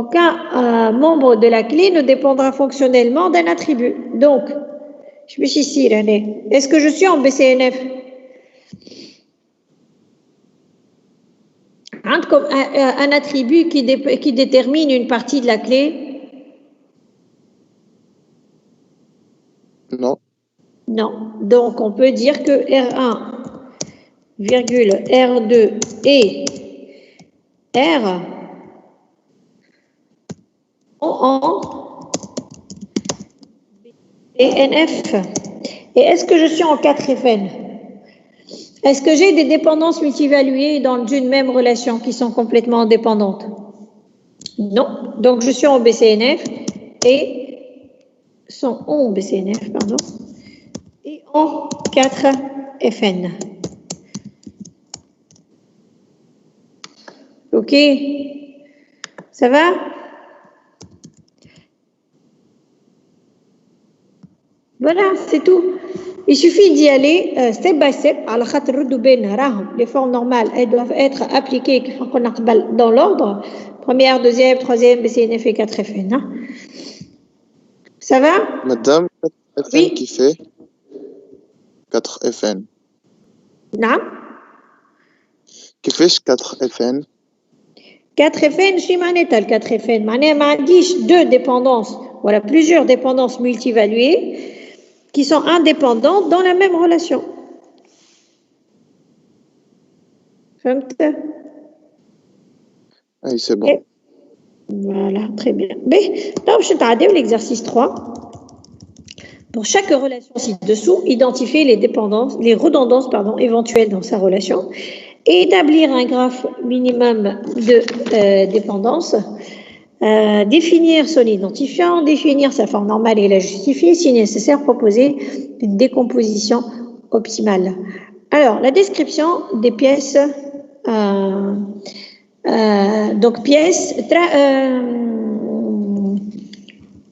Aucun membre de la clé ne dépendra fonctionnellement d'un attribut. Donc, je vais ici, est-ce que je suis en BCNF? Comme un attribut qui détermine une partie de la clé? Non. Non. Donc, on peut dire que R1, R2 et R en BNF. Et est-ce que je suis en 4FN? Est-ce que j'ai des dépendances multivaluées dans une même relation qui sont complètement indépendantes? Non. Donc, je suis en BCNF et sont en BCNF, pardon, et en 4FN. OK? Ça va? Voilà, c'est tout. Il suffit d'y aller step by step. Les formes normales, elles doivent être appliquées dans l'ordre. Première, deuxième, troisième, BCNF et 4FN. Hein? Ça va? Madame, 4FN Oui. qui fait 4FN. Non? Qui fait 4FN? 4FN, je suis manette, 4FN. Manette, deux dépendances. Voilà, plusieurs dépendances multivaluées qui sont indépendantes dans la même relation. Oui, c'est bon. Et voilà, très bien. Donc, je vais l'exercice 3. Pour chaque relation ci-dessous, identifier les redondances éventuelles dans sa relation et établir un graphe minimum de dépendance, définir son identifiant, définir sa forme normale et la justifier, si nécessaire, proposer une décomposition optimale. Alors, la description des pièces, donc pièces,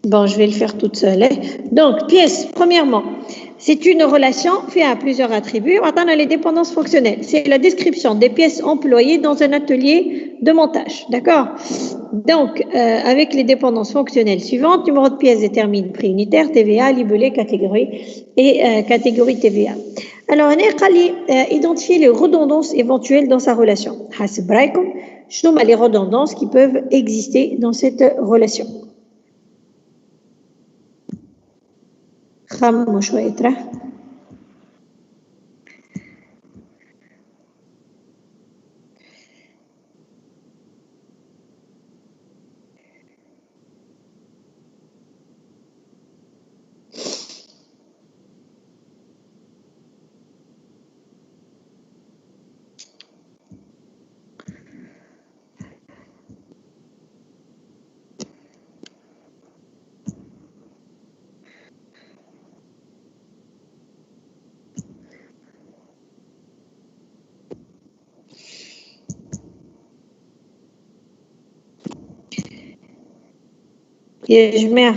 bon, je vais le faire toute seule. Donc, pièce, premièrement, c'est une relation faite à plusieurs attributs. Maintenant, on a les dépendances fonctionnelles. C'est la description des pièces employées dans un atelier de montage. D'accord? Donc, avec les dépendances fonctionnelles suivantes, numéro de pièce détermine prix unitaire, TVA, libellé, catégorie et catégorie TVA. Alors, on a identifier les redondances éventuelles dans sa relation. Je nomme les redondances qui peuvent exister dans cette relation. خموا شوية رح يا جماعة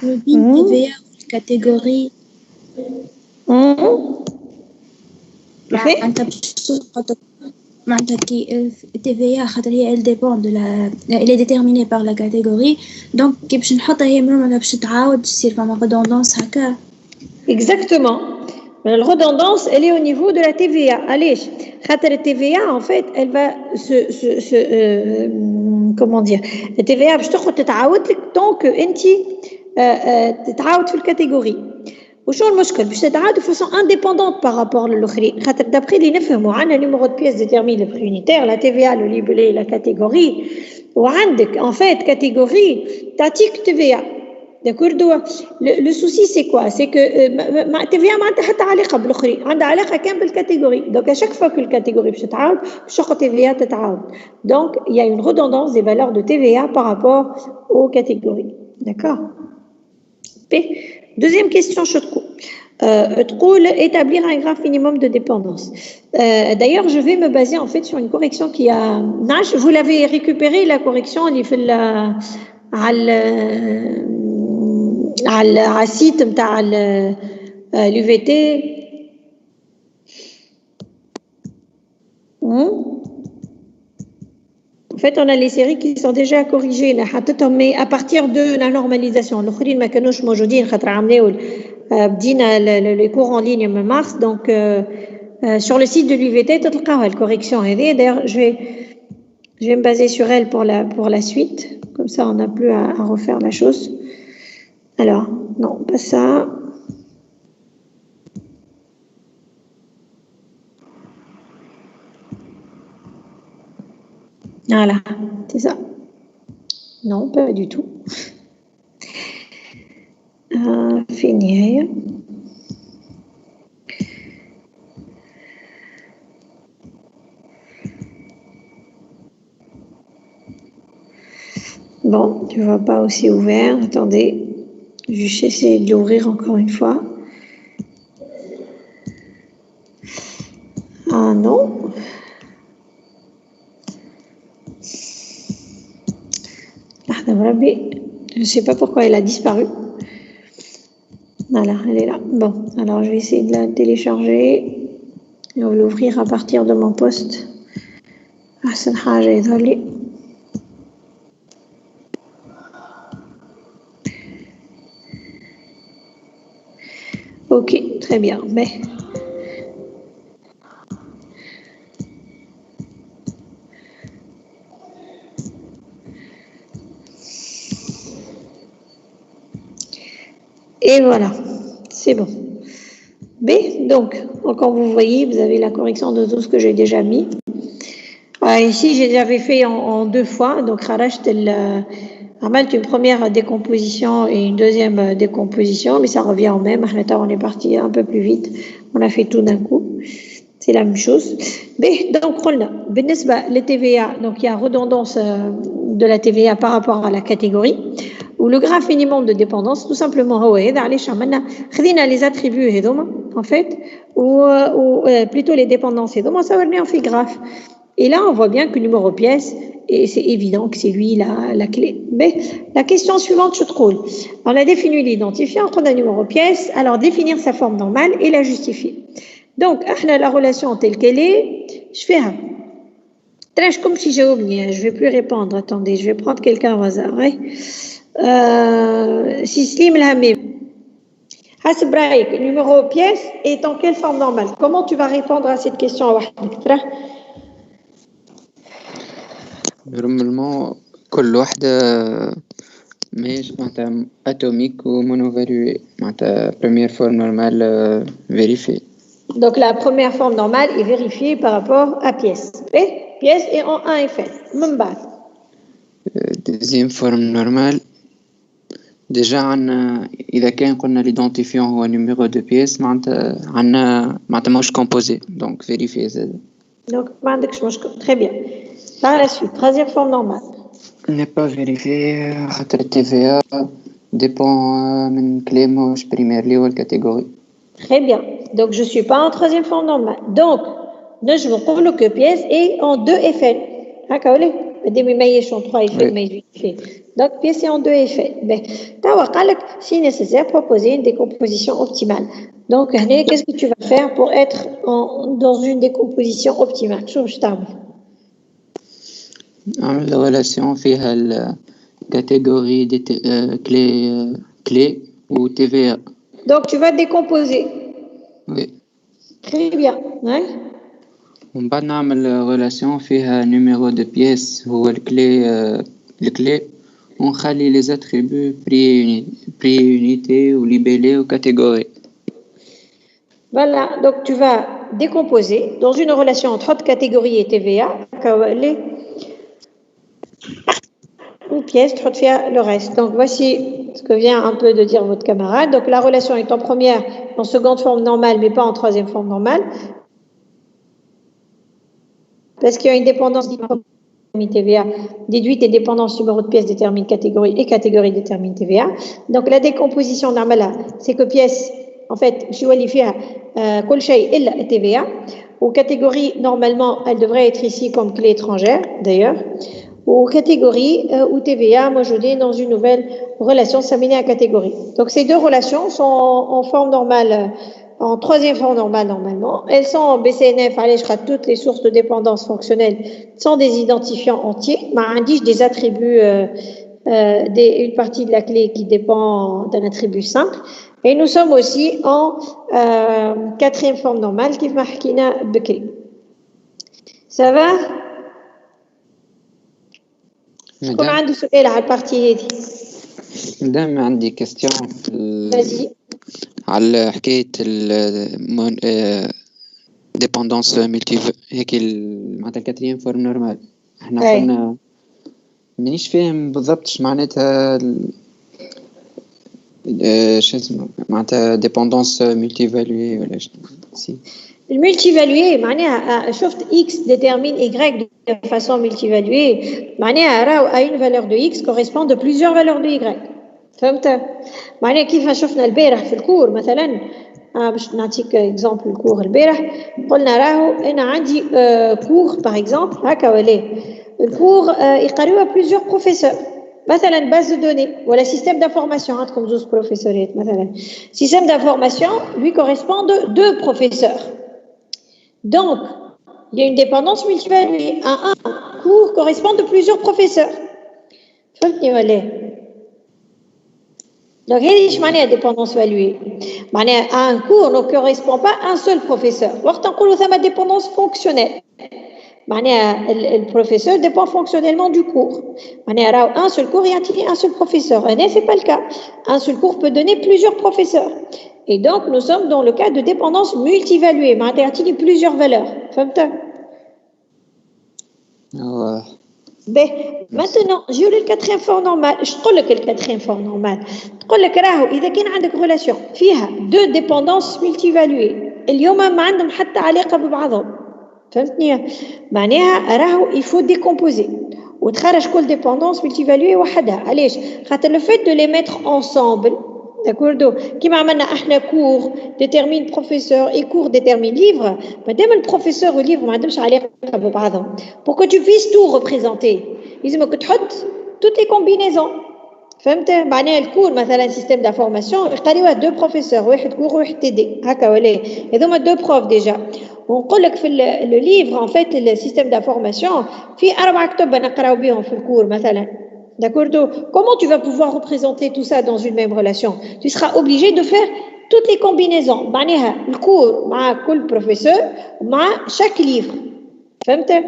Login TVA الكاتيجوري معناتها باش تحط معناتها كي TVA خاطر هي elle dépend de la elle est déterminée par la catégorie donc كي باش نحطها هي معناتها باش تعاود تصير فما redondance هكا. Exactement. La redondance, elle est au niveau de la TVA. Allez, la TVA, en fait, elle va comment dire, la TVA, je te dis, tant que tu te la catégorie. Ou je le de façon indépendante par rapport à l'autre. D'après les 9 mois, le numéro de pièce détermine le prix unitaire, la TVA, le libellé, la catégorie. Ou en fait, catégorie, t'as-tu TVA. D'accord. Le souci c'est quoi? C'est que TVA ما عندها حتى علاقة بالآخرين، عندها علاقة كان بالcatégorie. Donc à chaque fois que le catégorie se تعاود، chaque TVA تتعاود. Donc il y a une redondance des valeurs de TVA par rapport aux catégories. D'accord. Deuxième question, je trouve établir un graphe minimum de dépendance. D'ailleurs, je vais me baser en fait sur une correction qui a. Vous l'avez récupéré la correction, il fait على السيت نتاع l'UVT. En fait, on a les séries qui sont déjà corrigées, mais à partir de la normalisation. الآخرين ما كانوش موجودين خاطر عملوا بدينا les cours en ligne en mars. Donc, sur le site de l'UVT, تلقاوها الcorrection هذه. D'ailleurs, je vais me baser sur elle pour la suite. Comme ça, on n'a plus à refaire la chose. Alors, non, pas ça. Voilà, c'est ça. Non, pas du tout. Finir. Bon, tu ne vois pas aussi ouvert. Attendez. Je vais essayer de l'ouvrir encore une fois. Ah non. Je ne sais pas pourquoi elle a disparu. Voilà, elle est là. Bon, alors je vais essayer de la télécharger. Et on va l'ouvrir à partir de mon poste. Ah, c'est désolé. Ok, très bien. Mais et voilà, c'est bon. B, donc, comme vous voyez, vous avez la correction de tout ce que j'ai déjà mis. Ici, j'avais fait en 2 fois. Donc, une première décomposition et une deuxième décomposition, mais ça revient au même. On est parti un peu plus vite. On a fait tout d'un coup. C'est la même chose. Donc, le TVA, donc il y a redondance de la TVA par rapport à la catégorie. Ou le graphe minimum de dépendance, tout simplement, les attributs, en fait, ou plutôt les dépendances, ça va venir en fait graphe. Et là, on voit bien que le numéro pièce, et c'est évident que c'est lui la clé. Mais la question suivante, je trouve, on a défini l'identifiant, on a un numéro pièce, alors définir sa forme normale et la justifier. Donc, la relation telle qu'elle est, je fais un. Comme si j'ai oublié, je ne vais plus répondre. Attendez, je vais prendre quelqu'un au hasard. Si Slim Lhamim, Hasib Raïk, numéro pièce est en quelle forme normale? Comment tu vas répondre à cette question? Normalement, كل واحدة ماشي معناتها atomique ou monovaluée. معناتها première forme normale vérifiée. Donc la première forme normale est vérifiée par rapport à pièce. Pièce est en 1 Eiffel. Deuxième forme normale. Déjà عنا إذا كان قلنا l'identifiant هو numéro de pièce معناتها عنا معناتها مش composé donc vérifier زاد. Donc ما عندكش مشكل. Très bien. Par la suite, troisième forme normale. N'est pas vérifié خاطر TVA dépend من clé مش primaire اللي هو الcatégorie. Très bien. Donc je suis pas en troisième forme normale. Donc نجم نقولوا que pièce est en 2 Eiffel. هكا ولا؟ en 3 effets, mais 8 effets. Donc, pièce c'est en 2 effets. Mais, si nécessaire, proposer une décomposition optimale. Donc, qu'est-ce que tu vas faire pour être dans une décomposition optimale? Je t'arrive. La relation fait la catégorie des clés ou TVA. Donc, tu vas décomposer. Oui. Très bien. Ouais. On va نعمل relation فيها numéro de pièce هو الكلي ونخلي les attributs prix unité ou libellé ou catégorie. Voilà, donc tu vas décomposer dans une relation entre haute catégorie et TVA, une pièce, tu vas le reste. Donc voici ce que vient un peu de dire votre camarade. Donc la relation est en première, en seconde forme normale, mais pas en troisième forme normale. Parce qu'il y a une dépendance TVA déduite et dépendance numéro de pièce détermine catégorie et catégorie détermine TVA. Donc la décomposition normale, c'est que pièce, en fait, je vais faire كل شيء إلا TVA. Aux catégories, normalement, elle devrait être ici comme clé étrangère, d'ailleurs. Aux catégories où TVA, moi je dis dans une nouvelle relation s'amener à catégorie. Donc ces deux relations sont en forme normale. En troisième forme normale, normalement. Elles sont en BCNF, allez, je crois, toutes les sources de dépendance fonctionnelle sont des identifiants entiers, mais indiquent des attributs, une partie de la clé qui dépend d'un attribut simple. Et nous sommes aussi en quatrième forme normale, qui marque Bekri. Ça va? Comment on a dit la partie? Madame, j'ai des questions. Vas-y. على حكاية dépendance multivariée هيك معناتها الكاتريام فورم نورمال احنا قلنا مانيش فاهم بالضبط اش معناتها شو اسمه معناتها dépendance multivaluée ولا شنو المultivalué معناها شفت x détermine y de façon multivaluée معناها راه à une valeur de x correspond de plusieurs valeurs de y. فهمت؟ معناها كيف شفنا البارح في الكور مثلا باش نعطيك اكزامبل الكور البارح قلنا راهو انا عندي كور باغ اكزامبل هكا ولا الكور يقريوها بليزيور بروفيسور مثلا باز دو دوني ولا سيستيم دانفورماسيون عندكم زوج بروفيسورات مثلا سيستيم دانفورماسيون lui correspond de deux professeurs donc il y a une dépendance multivaluée un cours correspond de plusieurs professeurs فهمتني ولا Donc, il y a une dépendance valuée. Un cours ne correspond pas à un seul professeur. On a une dépendance fonctionnelle. Le professeur dépend fonctionnellement du cours. Un seul cours et un seul professeur. Ce n'est pas le cas. Un seul cours peut donner plusieurs professeurs. Et donc, nous sommes dans le cas de dépendance multivaluée. Il y a plusieurs valeurs. Maintenant, j'ai eu le quatrième forme normal. Je te dis que le quatrième forme normal. Je te dis que si tu as une relation qui a deux dépendances multivaluées, اليوم ما عندهم حتى علاقة ببعضهم. فهمتني؟ معناها il faut décomposer. وتخرج كل dépendance multivaluée وحدها. علاش؟ خاطر le fait de les mettre ensemble, d'accord? كيما عملنا احنا cours détermine professeur et cours détermine livre. مادام البروفيسور والليفر ما عندهمش علاقة ببعضهم. Pour que tu puisses tout représenter, لازمك تحط toutes les combinaisons. فهمت؟ معناها الكور مثلا سيستيم دانفورماسيون يقريوها دو بروفيسور واحد كور وواحد تي دي هكا ولا هذوما دو بروف ديجا ونقول لك في لو ليفر ان فيت السيستيم دانفورماسيون في 4 كتب نقراو بهم في الكور مثلا. D'accord? Comment tu vas pouvoir représenter tout ça dans une même relation? Tu seras obligé de faire toutes les combinaisons. معناها الكور مع كل بروفيسور مع chaque livre. فهمت؟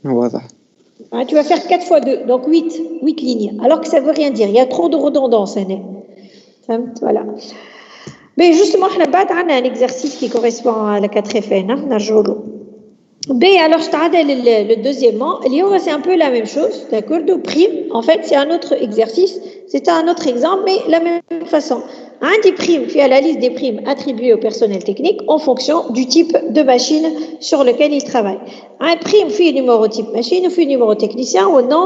واضح. Tu vas faire 4 fois 2, donc 8 lignes, alors que ça ne veut rien dire, il y a trop de redondance. Voilà. Mais justement, on a un exercice qui correspond à la 4FN. Alors, le deuxièmement, c'est un peu la même chose, d'accord? De prime, en fait, c'est un autre exercice, c'est un autre exemple, mais la même façon. Un des primes, fait à la liste des primes attribuées au personnel technique en fonction du type de machine sur lequel il travaille. Un prime fait le numéro type machine, fait le numéro technicien, au nom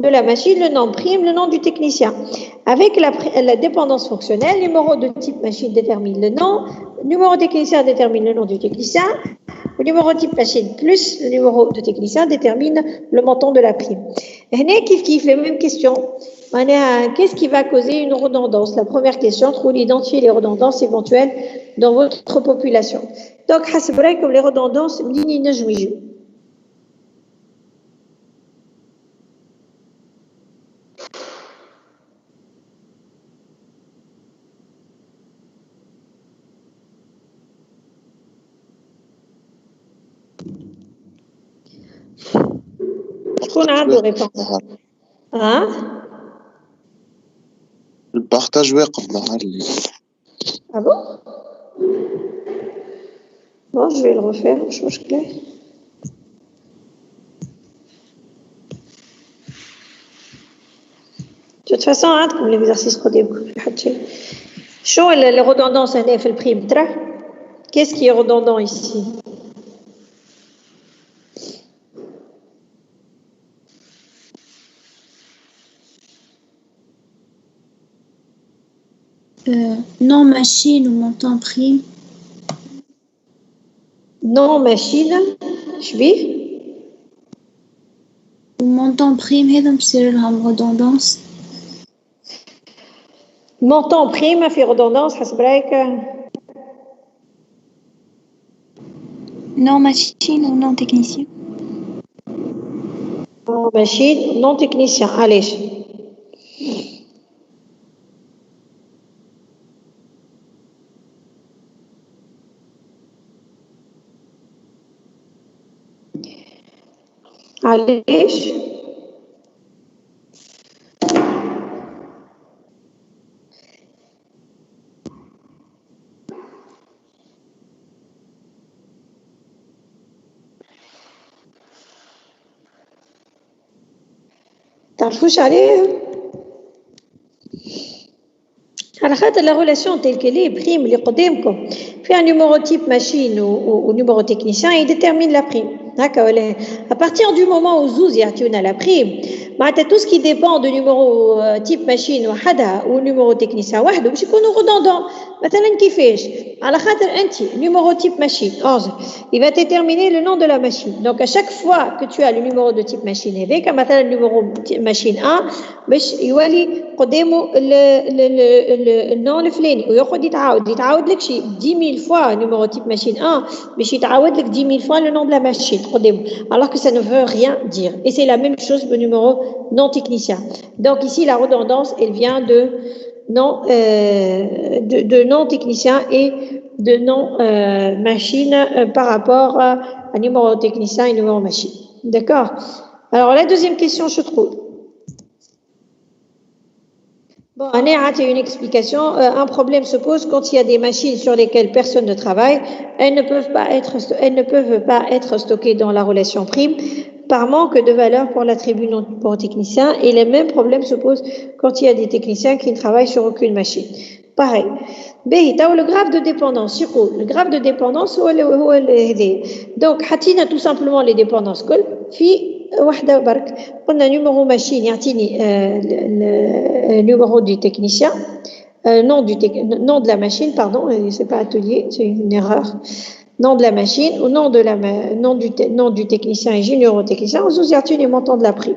de la machine, le nom prime, le nom du technicien. Avec la dépendance fonctionnelle, le numéro de type machine détermine le nom, le numéro technicien détermine le nom du technicien. Le numéro type machine plus le numéro de technicien détermine le montant de la prime. Et kif les mêmes questions. Qu'est-ce qui va causer une redondance? La première question, trouver identifier les redondances éventuelles dans votre population. Donc, comme les redondances, شكون عنده ريبونس؟ البارتاج واقف ظهر لي. Ah bon? Bon, je vais le refaire, je pense que de toute façon, comme l'exercice قدامكم في حد شيء. شو les redondances هنا في البريم ترى؟ Qu'est-ce qui est redondant ici? Non machine ou montant prime. Non machine, شبيه؟ montant prime هذا بصير لهم redondance. Montant prime في redondance حسب رايك؟ Non machine ou non technicien. Non machine, non technicien. علاش؟ علاش؟ تعرفوش عليه؟ على خاطر la relation telle qu'elle est prime اللي قدامكم فيها numéro type machine ou numéro technicien il détermine la prime. D'accord. À partir du moment où Zouz يعطيونا la prime, tout ce qui dépend du numéro type machine وحدها ou numéro technicien وحده باش يكونوا redondants. مثلا كيفاش؟ على خاطر انت numéro type machine 11 il va déterminer le nom de la machine. Donc à chaque fois que tu as le numéro de type machine هذاك مثلا numéro machine 1 باش يولي قدامه النون الفلاني ويقعد يتعاود لك شي 10000 fois numéro type machine 1 باش يتعاود لك 10000 fois le nom de la machine قدامه alors que ça ne veut rien dire. Et c'est la même chose pour le numéro non technicien. Donc ici la redondance elle vient de non technicien et de non machine par rapport à numéro technicien et numéro machine. D'accord? Alors la deuxième question je trouve. Bon, on a une explication. Un problème se pose quand il y a des machines sur lesquelles personne ne travaille. Elles ne peuvent pas être stockées dans la relation prime par manque de valeur pour l'attribut non pour technicien. Et les mêmes problèmes se posent quand il y a des techniciens qui ne travaillent sur aucune machine. Pareil. Le graphe de dépendance. Le graphe de dépendance, donc, حطينا tout simplement les dépendances كل في واحدة برك قلنا numéro machine يعطيني numéro du technicien nom de la machine pardon c'est pas atelier c'est une erreur nom de la machine ou nom du technicien et numéro technicien وزوز يعطيني montant de la prime.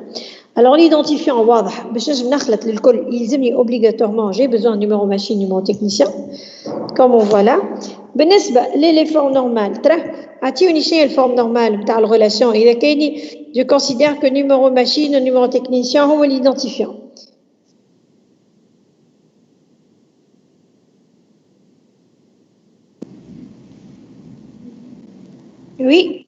Alors l'identifiant واضح باش نجم نخلط للكل يلزمني obligatoirement j'ai besoin de numéro machine numéro technicien comme on voit là. بالنسبة للفورم نورمال ترى عطيوني شنو هي الفورم نورمال نتاع الريلاسيون إذا كاين je considère que numéro machine et numéro technicien هو l'identifiant. Oui.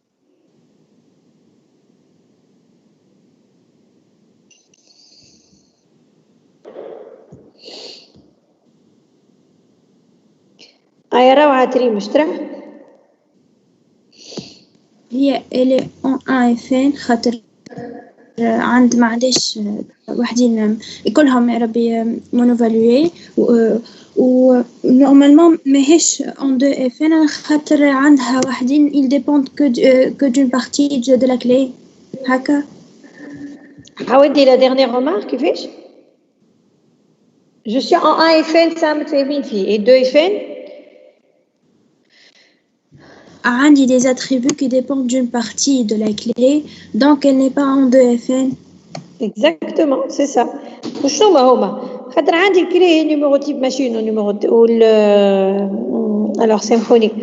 روعة تريم مشترى هي اللي ان فين خاطر عند معليش وحدين كلهم يا ربي مونوفالوي و نورمالمون ماهيش ان دو اف ان خاطر عندها وحدين il dépend que d'une partie de la clé هكا. عاودي la dernière remarque كيفاش؟ Je suis en 1 FN ça متفاهمين فيه et 2 FN عندي des attributs qui dépendent d'une partie de la clé, donc elle n'est pas en 2FN. Exactement, c'est ça. وشنو ما هما خاطر عندي الكلي نيميرو تيب ماشين ونيميرو alors symphonique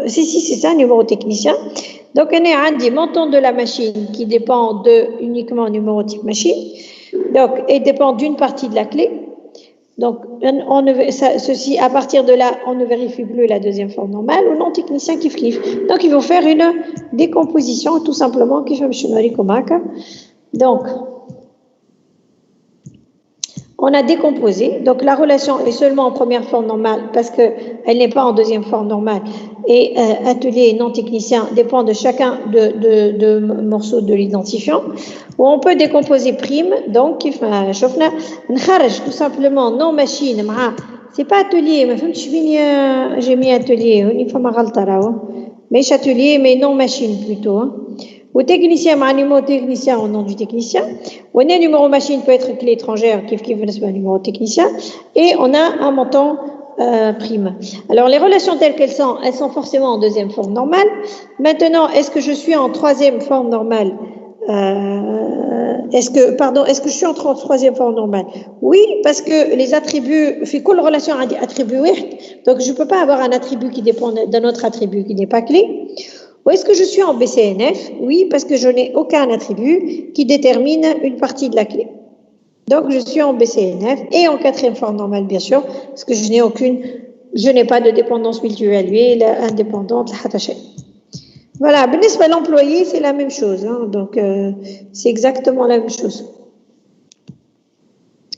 si c'est ça numéro technicien. Donc on a عندي montant de la machine qui dépend uniquement numéro type machine, donc et dépend d'une partie de la clé. Donc ceci à partir de là on ne vérifie plus la deuxième forme normale ou non technicien qui cliff. Donc ils vont faire une décomposition tout simplement qui fait donc on a décomposé, donc la relation est seulement en première forme normale parce qu'elle n'est pas en deuxième forme normale et atelier non technicien dépend de chacun de morceaux de l'identifiant, où on peut décomposer prime, donc tout simplement non machine, c'est pas atelier, j'ai mis atelier, mais atelier mais non machine plutôt. Ou technicien, numéro technicien au nom du technicien. Ou un numéro machine peut être clé étrangère, qui est un numéro technicien. Et on a un montant prime. Alors les relations telles qu'elles sont, elles sont forcément en deuxième forme normale. Maintenant, est-ce que je suis en troisième forme normale? Est-ce que je suis en troisième forme normale? Oui, parce que les attributs, fait quoi la relation à des attributs? Donc je ne peux pas avoir un attribut qui dépend d'un autre attribut qui n'est pas clé. Ou est-ce que je suis en BCNF? Oui, parce que je n'ai aucun attribut qui détermine une partie de la clé. Donc, je suis en BCNF et en quatrième forme normale, bien sûr, parce que je n'ai pas de dépendance multi-évaluée, indépendante, voilà, à l'employé, c'est la même chose. Hein, donc, c'est exactement la même chose.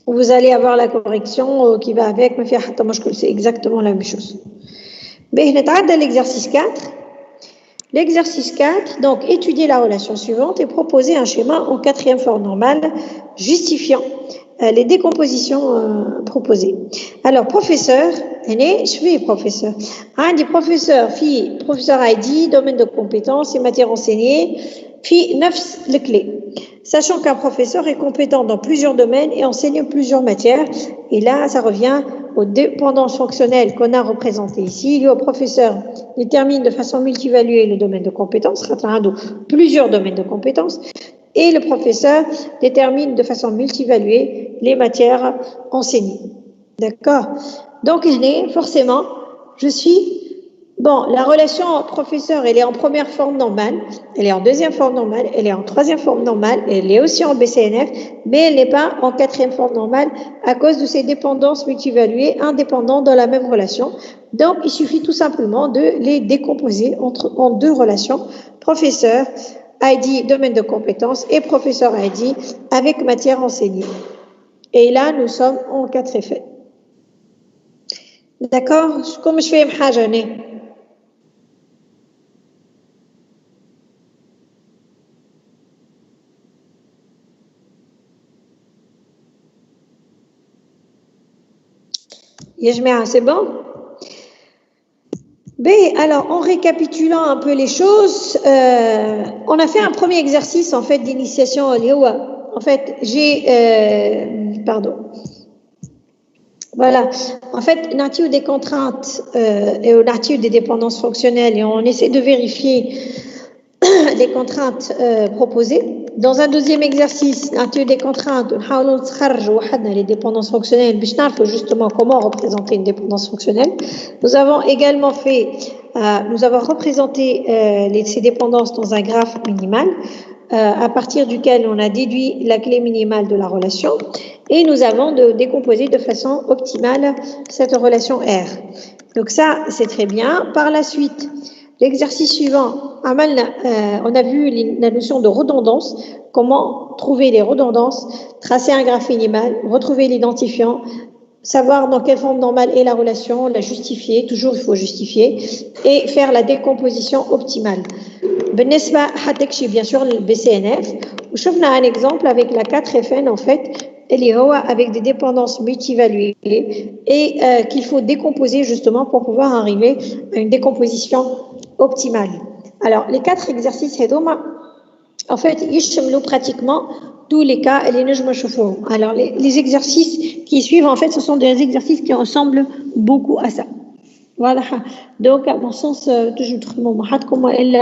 Vous allez avoir la correction qui va avec, mais c'est exactement la même chose. Mais l'exercice 4. L'exercice 4, donc, étudier la relation suivante et proposer un schéma en quatrième forme normale justifiant les décompositions proposées. Alors, professeur, je suis professeur. Un des professeurs, professeur ID, domaine de compétences et matières enseignées, les clés. Sachant qu'un professeur est compétent dans plusieurs domaines et enseigne plusieurs matières. Et là, ça revient aux dépendances fonctionnelles qu'on a représentées ici. Le professeur détermine de façon multivaluée le domaine de compétences, plusieurs domaines de compétences, et le professeur détermine de façon multivaluée les matières enseignées. D'accord? Donc, forcément, la relation professeur, elle est en première forme normale, elle est en deuxième forme normale, elle est en troisième forme normale, elle est aussi en BCNF, mais elle n'est pas en quatrième forme normale à cause de ses dépendances multivaluées indépendantes dans la même relation. Donc, il suffit tout simplement de les décomposer en deux relations, professeur, ID, domaine de compétences, et professeur ID avec matière enseignée. Et là, nous sommes en quatre effets. D'accord? Comme je fais m'hajane. C'est bon? Alors, en récapitulant un peu les choses, on a fait un premier exercice en fait d'initiation. En fait, Voilà. En fait, on a des contraintes et on a des dépendances fonctionnelles et on essaie de vérifier les contraintes proposées. Dans un deuxième exercice, on a des contraintes, les dépendances fonctionnelles, justement comment représenter une dépendance fonctionnelle. Nous avons également représenté ces dépendances dans un graphe minimal, à partir duquel on a déduit la clé minimale de la relation, et nous avons décomposé de façon optimale cette relation R. Donc ça, c'est très bien. Par la suite, l'exercice suivant, on a vu la notion de redondance, comment trouver les redondances, tracer un graphe minimal, retrouver l'identifiant, savoir dans quelle forme normale est la relation, la justifier, toujours il faut justifier, et faire la décomposition optimale. Bien sûr, le BCNF. On a un exemple avec la 4FN, en fait, avec des dépendances multivaluées et qu'il faut décomposer justement pour pouvoir arriver à une décomposition optimale. Alors, les 4 exercices, en fait, ils sont pratiquement tous les cas et les nujma. Alors, les exercices qui suivent, en fait, ce sont des exercices qui ressemblent beaucoup à ça. Voilà. Donc, à mon sens, toujours comment elle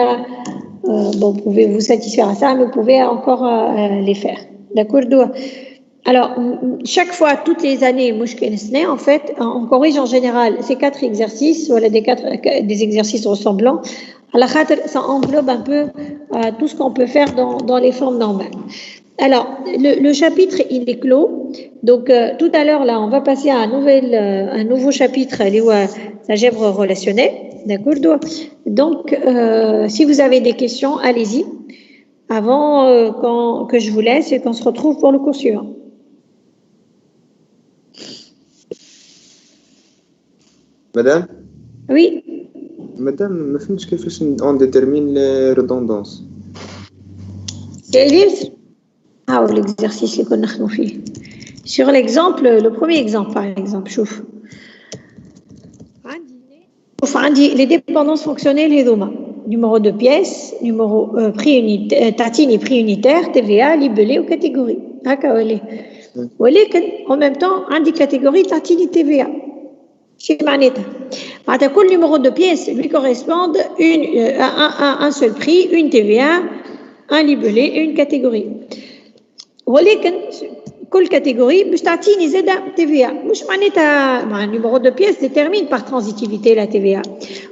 bon, vous pouvez vous satisfaire à ça, mais vous pouvez encore les faire. D'accord? Alors, chaque fois, toutes les années, en fait, on corrige en général ces 4 exercices, voilà des exercices ressemblants. Ça englobe un peu tout ce qu'on peut faire dans les formes normales. Alors, le chapitre, il est clos. Donc, tout à l'heure, là, on va passer à un nouveau chapitre, l'algèbre relationnelle. D'accord? Donc, si vous avez des questions, allez-y. Avant que je vous laisse et qu'on se retrouve pour le cours suivant. Madame? Oui. Madame, ما فهمتش كيفاش on détermine les redondances. L'exercice اللي كنا نخدموا فيه. Sur l'exemple, le premier exemple, par exemple, شوف عندي les dépendances fonctionnelles هذوما numéro de pièce, numéro prix unitaire, tatine prix unitaire, TVA, libellé ou catégorie. هكا ولكن en même temps عندي catégorie tatine TVA. شي معناتها كل numéro de pièce lui correspond un seul prix, une TVA, un libellé et une catégorie. ولكن كل catégorie باش تعطيني زاده TVA. مش معناتها مع numéro de pièce détermine par transitivité la TVA.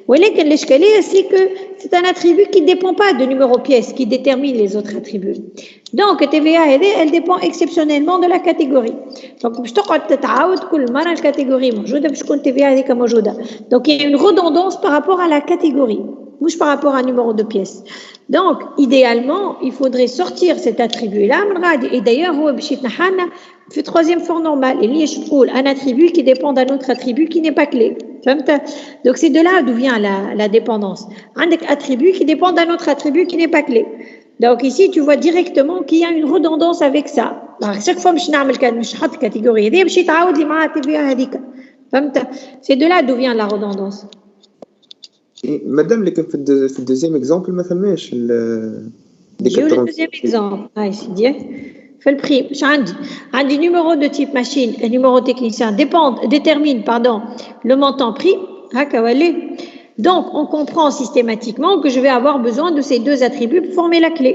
ولكن الاشكاليه c'est que c'est un attribut qui ne dépend pas de numéro pièce qui détermine les autres attributs. Donc TVA elle dépend exceptionnellement de la catégorie. Donc باش تقعد تتعاود كل مره الكاتيجوري موجوده باش تكون TVA هذيك موجوده. Donc il y a une redondance par rapport à la catégorie, مش par rapport à un numéro de pièce. Donc, idéalement, il faudrait sortir cet attribut-là. Et d'ailleurs, vous fait troisième forme normale. Il y a un attribut qui dépend d'un autre attribut qui n'est pas clé. Donc, c'est de là d'où vient la dépendance. Un attribut qui dépend d'un autre attribut qui n'est pas clé. Donc, ici, tu vois directement qu'il y a une redondance avec ça. Alors, chaque fois que je fais une catégorie, c'est de là d'où vient la redondance. Madame, في الدوزيام اكزامبل ما فماش le deuxième exemple. في البريم اش عندي numéro de type machine et numéro technicien détermine le montant prix. Donc on comprend systématiquement que je vais avoir besoin de ces deux attributs pour former la clé.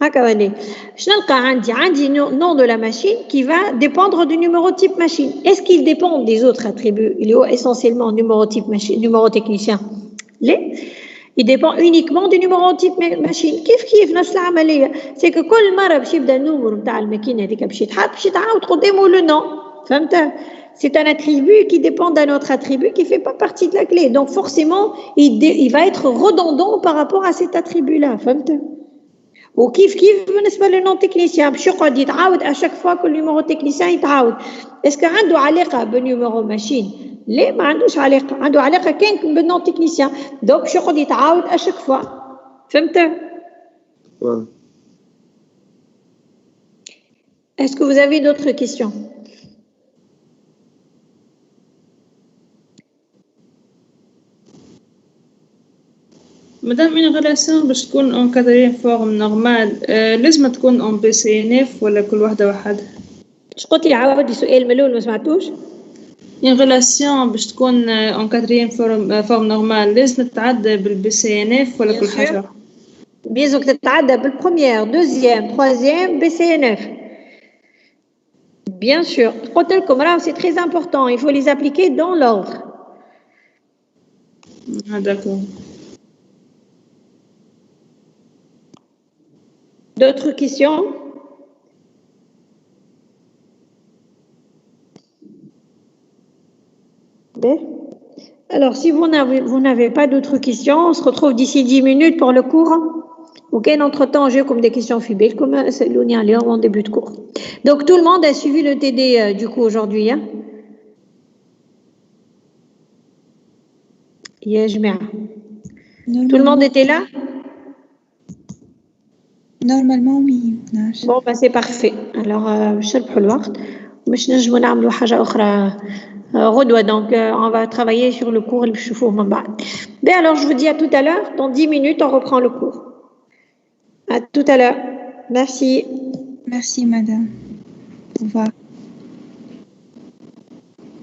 عندي nom de la machine qui va dépendre du numéro type machine. Est-ce qu'il dépend des autres attributs? Il est essentiellement numéro type machine, numéro technicien. Il dépend uniquement du numéro type machine. كيف نفس العملية. C'est que كل مرة باش يبدا النمر نتاع الماكينة هذيك باش يتعاود قدامه le nom. فهمت؟ C'est un attribut qui dépend d'un autre attribut qui fait pas partie de la clé. Donc forcément, il va être redondant par rapport à cet attribut-là. فهمت؟ وكيف بالنسبة للنون تكنيسيان باش يقعد يتعاود à chaque fois que le numéro technicien يتعاود. Est-ce que عنده علاقة بالنيميرو ماشين؟ لا ما عندوش علاقة. عنده علاقة كان بالنون تكنيسيان. Donc باش يقعد يتعاود à chaque fois. فهمت؟ Est-ce que vous avez d'autres questions? Madame, une relation باش تكون en quatrième forme normale لازم تكون en BCNF ولا كل واحدة وحدها؟ اش قلتي عاودي سؤال ملول ما سمعتوش؟ une relation باش تكون en quatrième forme normale لازم تتعدى بالBCNF ولا كل حاجة؟ بيزك تتعدى بالبروميير دوزيام troisième BCNF. Bien sûr. قلت لكم راه c'est très important, il faut les appliquer dans l'ordre. Ah d'accord. D'autres questions? Bien. Alors, si vous n'avez pas d'autres questions, on se retrouve d'ici 10 minutes pour le cours. Ok, entre-temps, j'ai comme des questions fibées, comme c'est l'onia en début de cours. Donc, tout le monde a suivi le TD du coup aujourd'hui. Hein? Tout le monde était là? Normalement, oui. Bon, ben, c'est parfait. Alors, je vais le voir. باش نجمو نعملوا حاجة أخرى غدوة. Donc, on va travailler sur le cours. Bien, alors, je vous dis à tout à l'heure. Dans 10 minutes, on reprend le cours. À tout à l'heure. Merci. Merci, madame. Au revoir.